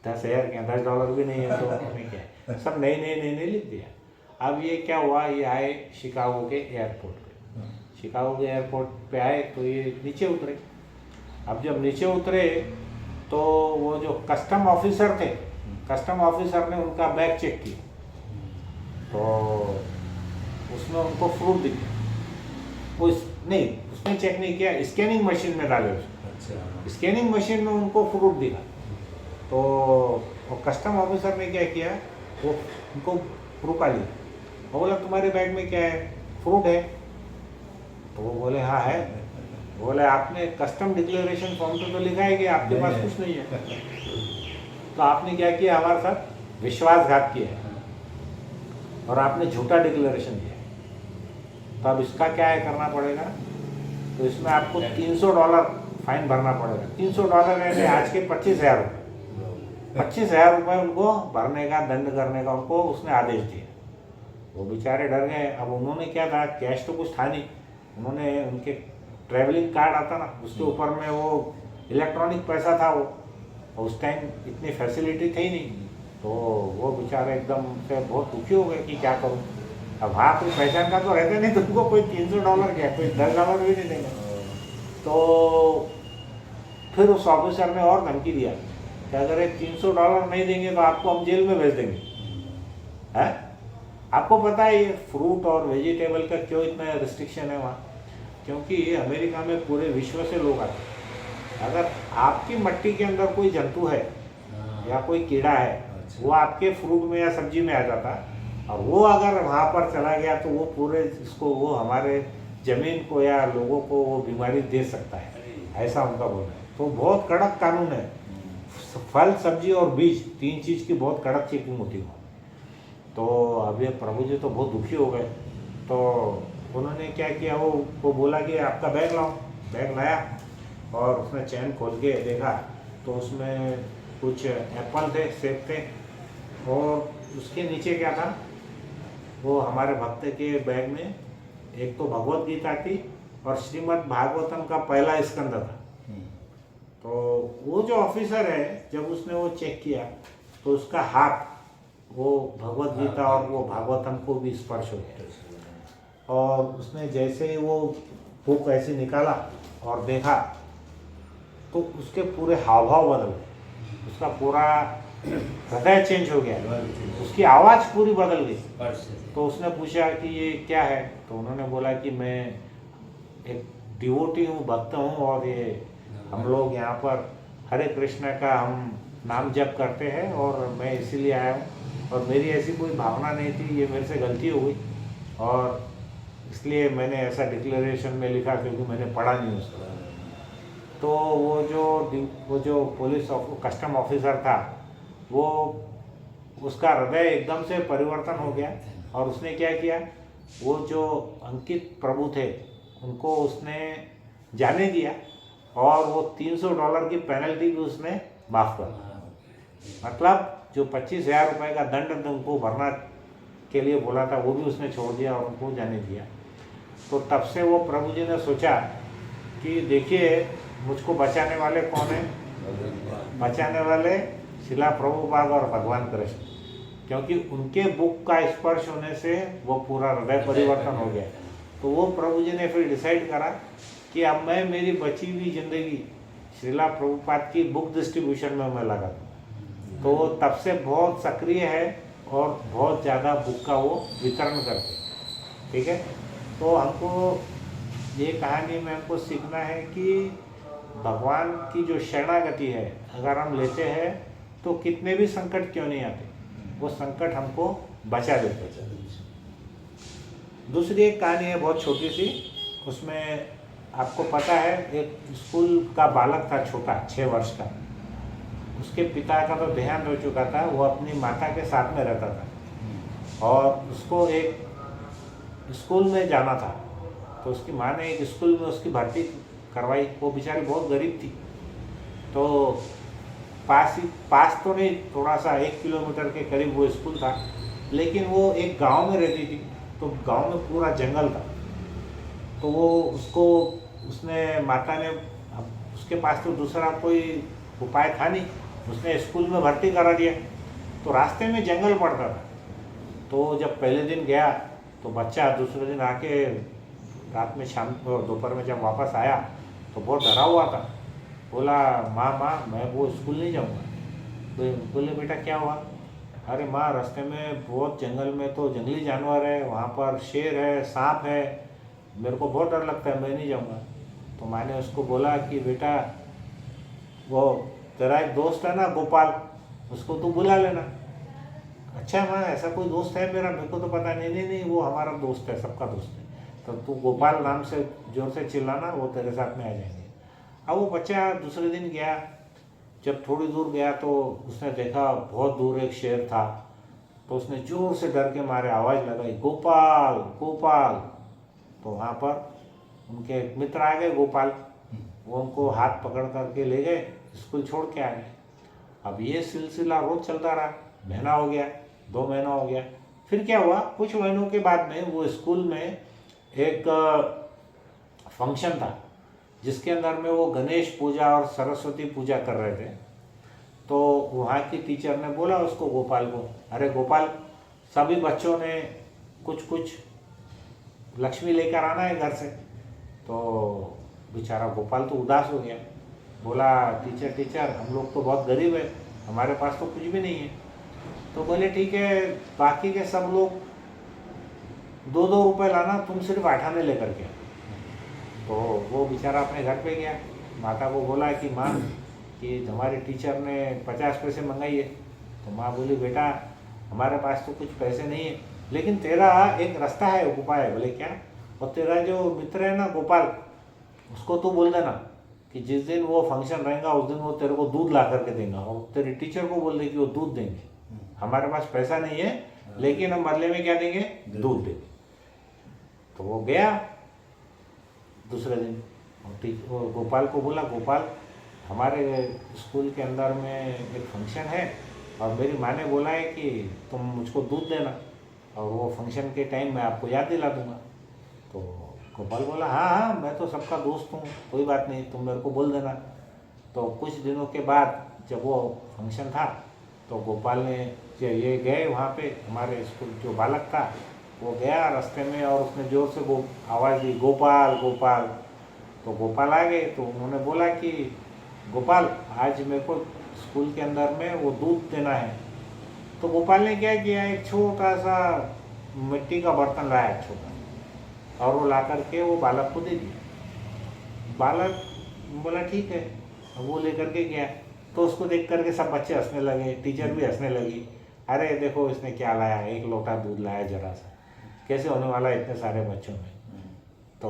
10,000 क्या, $10 भी नहीं है, तो उन्होंने क्या है, सब नहीं नहीं नहीं नहीं लिख दिया। अब ये क्या हुआ, ये आए शिकागो के एयरपोर्ट पे, शिकागो के एयरपोर्ट पे आए तो ये नीचे उतरे। अब जब नीचे उतरे तो वो जो कस्टम ऑफिसर थे, कस्टम ऑफिसर ने उनका बैग चेक किया, तो उसमें उनको फ्रूट दिखे। नहीं, उसने चेक नहीं किया, स्कैनिंग मशीन में डाले उसको, स्कैनिंग मशीन में उनको फ्रूट दिखा। तो वो कस्टम ऑफिसर ने क्या किया, वो उनको रुका लिया, वो बोला तुम्हारे बैग में क्या है, फ्रूट है। तो वो बोले हाँ है। बोले आपने कस्टम डिक्लेरेशन फॉर्म तो लिखा है कि आपके पास कुछ नहीं है, तो आपने क्या किया, हमारे साथ विश्वासघात किया है और आपने झूठा डिक्लेरेशन दिया। तो अब इसका क्या है, करना पड़ेगा। तो इसमें आपको $300 फाइन भरना पड़ेगा। $300 यानी आज के 25,000 रुपये, 25,000 रुपये उनको भरने का, दंड करने का उनको उसने आदेश दिया। वो बेचारे डर गए। अब उन्होंने क्या था, कैश तो कुछ था नहीं, उन्होंने उनके ट्रैवलिंग कार्ड आता ना, उसके ऊपर में वो इलेक्ट्रॉनिक पैसा था, वो उस टाइम इतनी फैसिलिटी थी नहीं। तो वो बेचारे एकदम से बहुत दुखी हो गए कि क्या करूं। अब वहाँ कोई पहचान का तो रहते नहीं, तुमको कोई $300 क्या, कोई $10 भी नहीं देगा। तो फिर उस ऑफिसर ने और धमकी दिया कि अगर ये $300 नहीं देंगे तो आपको हम जेल में भेज देंगे। है, आपको पता है ये फ्रूट और वेजिटेबल का क्यों इतना रिस्ट्रिक्शन है वहाँ, क्योंकि अमेरिका में पूरे विश्व से लोग आते हैं। अगर आपकी मिट्टी के अंदर कोई जंतु है या कोई कीड़ा है, वो आपके फ्रूट में या सब्जी में आ जाता है, और वो अगर वहाँ पर चला गया तो वो पूरे इसको, वो हमारे ज़मीन को या लोगों को वो बीमारी दे सकता है, ऐसा उनका बोलना है। तो बहुत कड़क कानून है, फल सब्जी और बीज 3 चीज़ की बहुत कड़क चेकिंग होती है। तो अब ये प्रभु जी तो बहुत दुखी हो गए। तो उन्होंने क्या किया, वो बोला कि आपका बैग लाओ। बैग लाया और उसने चैन खोल के देखा तो उसमें कुछ एप्पल थे, सेब थे, और उसके नीचे क्या था, वो हमारे भक्त के बैग में एक तो भगवत गीता थी और श्रीमद् भागवतम का पहला स्कंद था। तो वो जो ऑफिसर है, जब उसने वो चेक किया तो उसका हाथ वो भगवत गीता और वो भागवतम को भी स्पर्श हो गया। और उसने जैसे ही वो बुक ऐसे निकाला और देखा तो उसके पूरे हाव भाव बदल गए, उसका पूरा हृदय चेंज हो गया, उसकी आवाज़ पूरी बदल गई। तो उसने पूछा कि ये क्या है, तो उन्होंने बोला कि मैं एक डिवोटी हूँ, भक्त हूँ, और ये हम लोग यहाँ पर हरे कृष्ण का हम नाम जप करते हैं और मैं इसीलिए आया हूँ, और मेरी ऐसी कोई भावना नहीं थी, ये मेरे से गलती हो गई और इसलिए मैंने ऐसा डिक्लेरेशन में लिखा क्योंकि मैंने पढ़ा नहीं उसको। तो वो जो पुलिस कस्टम ऑफिसर था, वो उसका हृदय एकदम से परिवर्तन हो गया और उसने क्या किया, वो जो अंकित प्रभु थे उनको उसने जाने दिया और वो $300 की पेनल्टी भी उसने माफ़ कर दी। मतलब जो 25,000 रुपये का दंड उनको भरना के लिए बोला था वो भी उसने छोड़ दिया और उनको जाने दिया। तो तब से वो प्रभु जी ने सोचा कि देखिए मुझको बचाने वाले कौन हैं, बचाने वाले शिला प्रभुपाद और भगवान कृष्ण, क्योंकि उनके बुक का स्पर्श होने से वो पूरा हृदय परिवर्तन हो गया। तो वो प्रभु जी ने फिर डिसाइड करा कि अब मैं मेरी बची हुई ज़िंदगी श्रीला प्रभुपाद की बुक डिस्ट्रीब्यूशन में मैं लगा दूँ। तो वो तब से बहुत सक्रिय है और बहुत ज़्यादा बुक का वो वितरण करते, ठीक है। तो हमको ये कहानी में हमको सीखना है कि भगवान की जो शरणागति है अगर हम लेते हैं तो कितने भी संकट क्यों नहीं आते, वो संकट हमको बचा देते। दूसरी एक कहानी है बहुत छोटी सी, उसमें आपको पता है एक स्कूल का बालक था छोटा 6 वर्ष का, उसके पिता का तो देहांत हो चुका था, वो अपनी माता के साथ में रहता था और उसको एक स्कूल में जाना था। तो उसकी माँ ने एक स्कूल में उसकी भर्ती करवाई। वो बेचारी बहुत गरीब थी, तो पास तो नहीं, थोड़ा सा 1 किलोमीटर के करीब वो स्कूल था, लेकिन वो एक गांव में रहती थी। तो गांव में पूरा जंगल था। तो वो उसने माता ने, उसके पास तो दूसरा कोई उपाय था नहीं, उसने स्कूल में भर्ती करा दिया। तो रास्ते में जंगल पड़ता था। तो जब पहले दिन गया तो बच्चा दूसरे दिन आके रात में शाम दोपहर में जब वापस आया तो बहुत डरा हुआ था। बोला माँ मैं वो स्कूल नहीं जाऊँगा। बोले बेटा क्या हुआ? अरे माँ रास्ते में बहुत जंगल में तो जंगली जानवर है, वहाँ पर शेर है, सांप है, मेरे को बहुत डर लगता है, मैं नहीं जाऊँगा। तो माँ ने उसको बोला कि बेटा वो तेरा एक दोस्त है ना गोपाल, उसको तू बुला लेना। अच्छा माँ ऐसा कोई दोस्त है मेरा, मेरे को तो पता नहीं, वो हमारा दोस्त है, सबका दोस्त है, तो तू गोपाल नाम से जोर से चिल्लाना, वो तेरे साथ में आ जाएंगे। अब वो बच्चा दूसरे दिन गया, जब थोड़ी दूर गया तो उसने देखा बहुत दूर एक शेर था। तो उसने जोर से डर के मारे आवाज़ लगाई, गोपाल गोपाल। तो वहाँ पर उनके एक मित्र आ गए गोपाल, वो उनको हाथ पकड़ करके ले गए, स्कूल छोड़ के आ गए। अब ये सिलसिला रोज चलता रहा, महीना हो गया, 2 महीना हो गया। फिर क्या हुआ, कुछ महीनों के बाद में वो स्कूल में एक फंक्शन था जिसके अंदर में वो गणेश पूजा और सरस्वती पूजा कर रहे थे। तो वहाँ की टीचर ने बोला उसको, गोपाल को, अरे गोपाल सभी बच्चों ने कुछ लक्ष्मी लेकर आना है घर से। तो बेचारा गोपाल तो उदास हो गया, बोला टीचर हम लोग तो बहुत गरीब है, हमारे पास तो कुछ भी नहीं है। तो बोले ठीक है, बाकी के सब लोग 2-2 रुपये लाना, तुम सिर्फ 8 आने लेकर के। तो वो बेचारा अपने घर पे गया, माता को बोला कि माँ कि हमारे टीचर ने 50 पैसे मंगाइए। तो माँ बोली बेटा हमारे पास तो कुछ पैसे नहीं है, लेकिन तेरा एक रास्ता है, उपाय है। बोले क्या? और तेरा जो मित्र है ना गोपाल, उसको तू बोल देना कि जिस दिन वो फंक्शन रहेगा उस दिन वो तेरे को दूध ला करके देगा, और तेरे टीचर को बोल दे कि वो दूध देंगे। हमारे पास पैसा नहीं है, लेकिन हम बदले में क्या देंगे? दूध देंगे। तो वो गया दूसरे दिन, वो गोपाल को बोला, गोपाल हमारे स्कूल के अंदर में एक फंक्शन है और मेरी माँ ने बोला है कि तुम मुझको दूध देना और वो फंक्शन के टाइम मैं आपको याद दिला दूँगा। तो गोपाल बोला हाँ हाँ, मैं तो सबका दोस्त हूँ, कोई बात नहीं, तुम मेरे को बोल देना। तो कुछ दिनों के बाद जब वो फंक्शन था तो गोपाल ने ये गए वहाँ पे, हमारे स्कूल जो बालक था वो गया रास्ते में और उसने जोर से आवाज़ दी, गोपाल गोपाल। तो गोपाल आ गए तो उन्होंने बोला कि गोपाल आज मेरे को स्कूल के अंदर में वो दूध देना है। तो गोपाल ने क्या किया, एक छोटा सा मिट्टी का बर्तन लाया छोटा और वो ला करके वो बालक को दे दिया। बालक बोला ठीक है, अब वो लेकर के गया तो उसको देख करके सब बच्चे हंसने लगे, टीचर भी हंसने लगी, अरे देखो इसने क्या लाया, एक लोटा दूध लाया जरा सा, कैसे होने वाला है इतने सारे बच्चों में। तो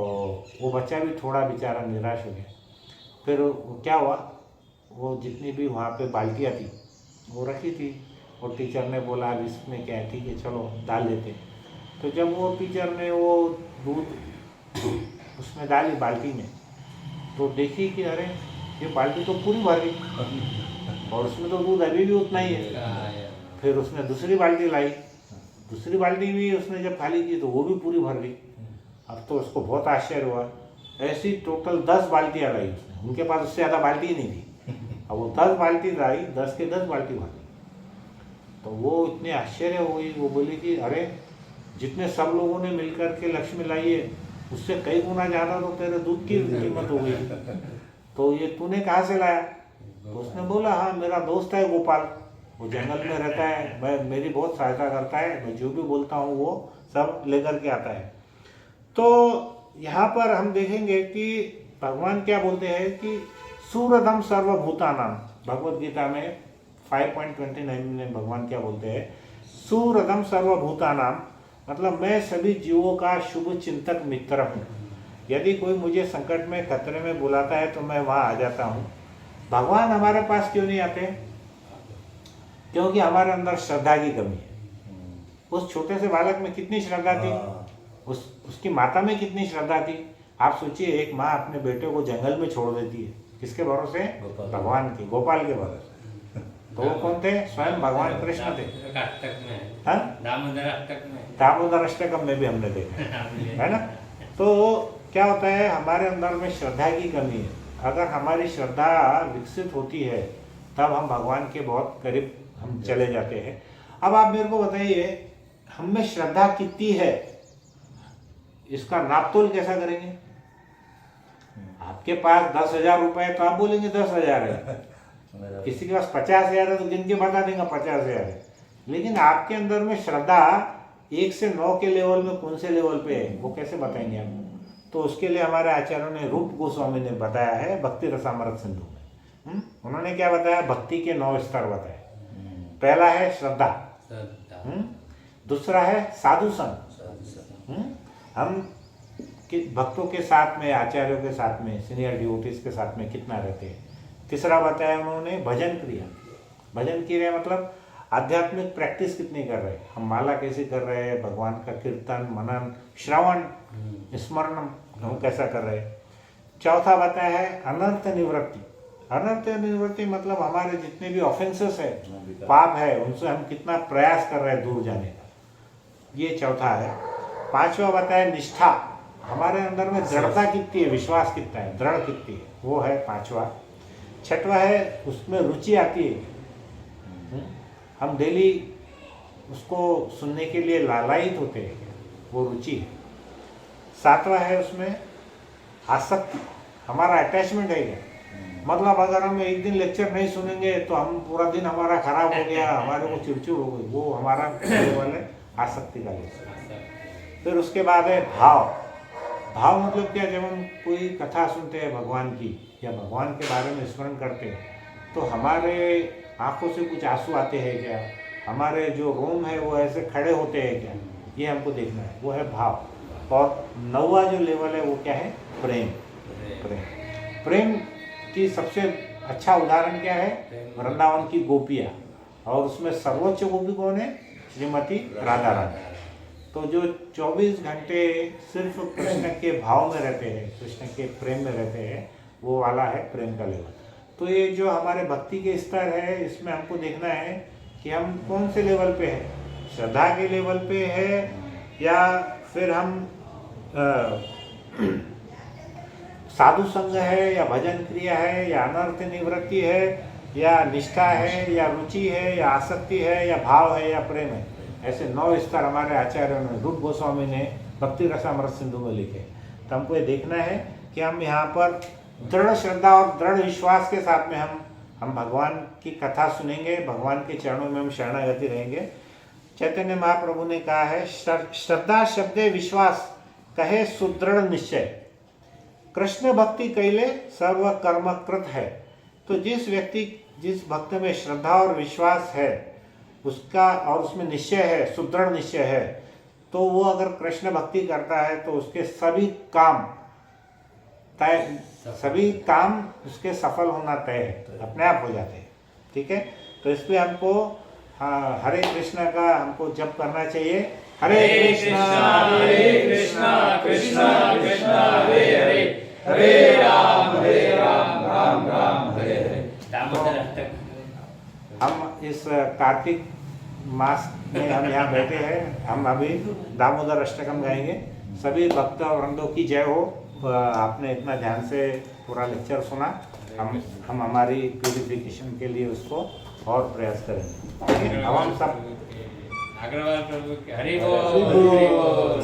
वो बच्चा भी थोड़ा बेचारा निराश हो गया। फिर वो क्या हुआ, वो जितनी भी वहाँ पे बाल्टियाँ थी वो रखी थी और टीचर ने बोला अब इसमें क्या है, ठीक है चलो डाल देते। तो जब वो टीचर ने वो दूध उसमें डाली बाल्टी में तो देखी कि अरे ये बाल्टी तो पूरी भर गई और उसमें तो दूध अभी भी उतना ही है। फिर उसने दूसरी बाल्टी लाई, दूसरी बाल्टी भी उसने जब खाली की तो वो भी पूरी भर गई। अब तो उसको बहुत आश्चर्य हुआ, ऐसी टोटल 10 बाल्टियाँ लाई उसने, उनके पास उससे ज़्यादा बाल्टी ही नहीं थी। अब वो 10 बाल्टी लाई, 10 के 10 बाल्टी भर गई। तो वो इतने आश्चर्य हो गई, वो बोली कि अरे जितने सब लोगों ने मिलकर के लक्ष्मी लाई है उससे कई गुना ज़्यादा तो तेरे दूध की कीमत हो गई, तो ये तूने कहाँ से लाया? तो उसने बोला हाँ मेरा दोस्त है गोपाल, वो जंगल में रहता है, मैं मेरी बहुत सहायता करता है, मैं जो भी बोलता हूँ वो सब लेकर के आता है। तो यहाँ पर हम देखेंगे कि भगवान क्या बोलते हैं कि सूरधम सर्वभूतानाम, भगवत गीता में 5.29 में भगवान क्या बोलते हैं, सूरधम सर्वभूतानाम, मतलब मैं सभी जीवों का शुभ चिंतक मित्र हूँ। यदि कोई मुझे संकट में खतरे में बुलाता है तो मैं वहाँ आ जाता हूँ। भगवान हमारे पास क्यों नहीं आते? क्योंकि हमारे अंदर श्रद्धा की कमी है। उस छोटे से बालक में कितनी श्रद्धा थी, उसकी माता में कितनी श्रद्धा थी। आप सोचिए, एक माँ अपने बेटे को जंगल में छोड़ देती है, किसके भरोसे? भगवान के, गोपाल के भरोसे। तो वो कौन थे? स्वयं भगवान कृष्ण थे। हाँ, दामोदर अष्टकम में भी हमने देखा है ना। तो क्या होता है, हमारे अंदर में श्रद्धा की कमी है। अगर हमारी श्रद्धा विकसित होती है तब हम भगवान के बहुत करीब हम चले जाते हैं। अब आप मेरे को बताइए, हम में श्रद्धा कितनी है, इसका नापतोल कैसा करेंगे? आपके पास 10,000 रुपए है तो आप बोलेंगे 10,000 है, किसी के पास 50,000 है तो गिन के बता देंगे 50,000 है। लेकिन आपके अंदर में श्रद्धा 1 से 9 के लेवल में कौन से लेवल पे है, वो कैसे बताएंगे आप? तो उसके लिए हमारे आचार्यों ने, रूप गोस्वामी ने बताया है भक्ति रसामृत सिंधु में। उन्होंने क्या बताया? भक्ति के 9 स्तर बताए। पहला है श्रद्धा, दूसरा है साधु संग, हम भक्तों के साथ में, आचार्यों के साथ में, सीनियर डिवोटीज के साथ में कितना रहते हैं। तीसरा बताया उन्होंने भजन क्रिया। भजन क्रिया मतलब आध्यात्मिक प्रैक्टिस कितनी कर रहे हैं, हम माला कैसे कर रहे हैं, भगवान का कीर्तन, मनन, श्रवण, स्मरण हम कैसा कर रहे हैं। चौथा बताया है अनर्थ निवृत्ति। अनर्थ निवृत्ति मतलब हमारे जितने भी ऑफेंसेस है, पाप है, उनसे हम कितना प्रयास कर रहे हैं दूर जाने का, ये चौथा है। पांचवा बताया निष्ठा, हमारे अंदर में दृढ़ता कितनी है, विश्वास कितना है, दृढ़ कितनी है, वो है पांचवा। छठवा है उसमें रुचि आती है, हम डेली उसको सुनने के लिए लालायित होते हैं, वो रुचि है। सातवां है उसमें आसक्ति, हमारा अटैचमेंट है क्या, मतलब अगर हम एक दिन लेक्चर नहीं सुनेंगे तो हम पूरा दिन हमारा खराब हो गया, हमारे को चिड़चिड़ हो गई, वो हमारा लेवल है आसक्ति का लेवल। फिर उसके बाद है भाव। भाव मतलब क्या, जब हम कोई कथा सुनते हैं भगवान की या भगवान के बारे में स्मरण करते हैं तो हमारे आंखों से कुछ आंसू आते हैं क्या, हमारे जो रोम है वो ऐसे खड़े होते हैं क्या, ये हमको देखना है, वो है भाव। और 9वां जो लेवल है वो क्या है, प्रेम। प्रेम प्रेम की सबसे अच्छा उदाहरण क्या है, वृंदावन की गोपियाँ, और उसमें सर्वोच्च गोपी कौन है, श्रीमती राधा रानी। तो जो 24 घंटे सिर्फ कृष्ण के भाव में रहते हैं, कृष्ण के प्रेम में रहते हैं, वो वाला है प्रेम का लेवल। तो ये जो हमारे भक्ति के स्तर है, इसमें हमको देखना है कि हम कौन से लेवल पे हैं, श्रद्धा के लेवल पे है या फिर हम साधु संग है या भजन क्रिया है या अनर्थ निवृत्ति है या निष्ठा है या रुचि है या आसक्ति है या भाव है या प्रेम है। ऐसे 9 स्तर हमारे आचार्यों ने, रूप गोस्वामी ने भक्ति रसामृत सिंधु में लिखे। तो हमको ये देखना है कि हम यहाँ पर दृढ़ श्रद्धा और दृढ़ विश्वास के साथ में हम भगवान की कथा सुनेंगे, भगवान के चरणों में हम शरणागति रहेंगे। चैतन्य महाप्रभु ने कहा है, श्रद्धा शब्दे विश्वास कहे सुदृढ़ निश्चय, कृष्ण भक्ति कैले सर्व कर्मकृत है। तो जिस भक्त में श्रद्धा और विश्वास है उसका, और उसमें निश्चय है, सुदृढ़ निश्चय है, तो वो अगर कृष्ण भक्ति करता है तो उसके सभी काम उसके सफल होना तय है, अपने आप हो जाते हैं। ठीक है, तो इसलिए हमको हरे कृष्णा का हमको जप करना चाहिए। हरे कृष्णा कृष्णा कृष्णा हरे हरे, हरे राम राम राम हरे हरे।
दामोदर अष्टक
हम इस कार्तिक मास में हम यहाँ बैठे हैं, हम अभी दामोदर अष्टकम गाएंगे। सभी भक्त वृंदों की जय हो। आपने इतना ध्यान से पूरा लेक्चर सुना। हम हमारी प्यूरिफिकेशन के लिए उसको और प्रयास करेंगे। अब हम सब
अग्रवाल प्रभु की हरि बोल।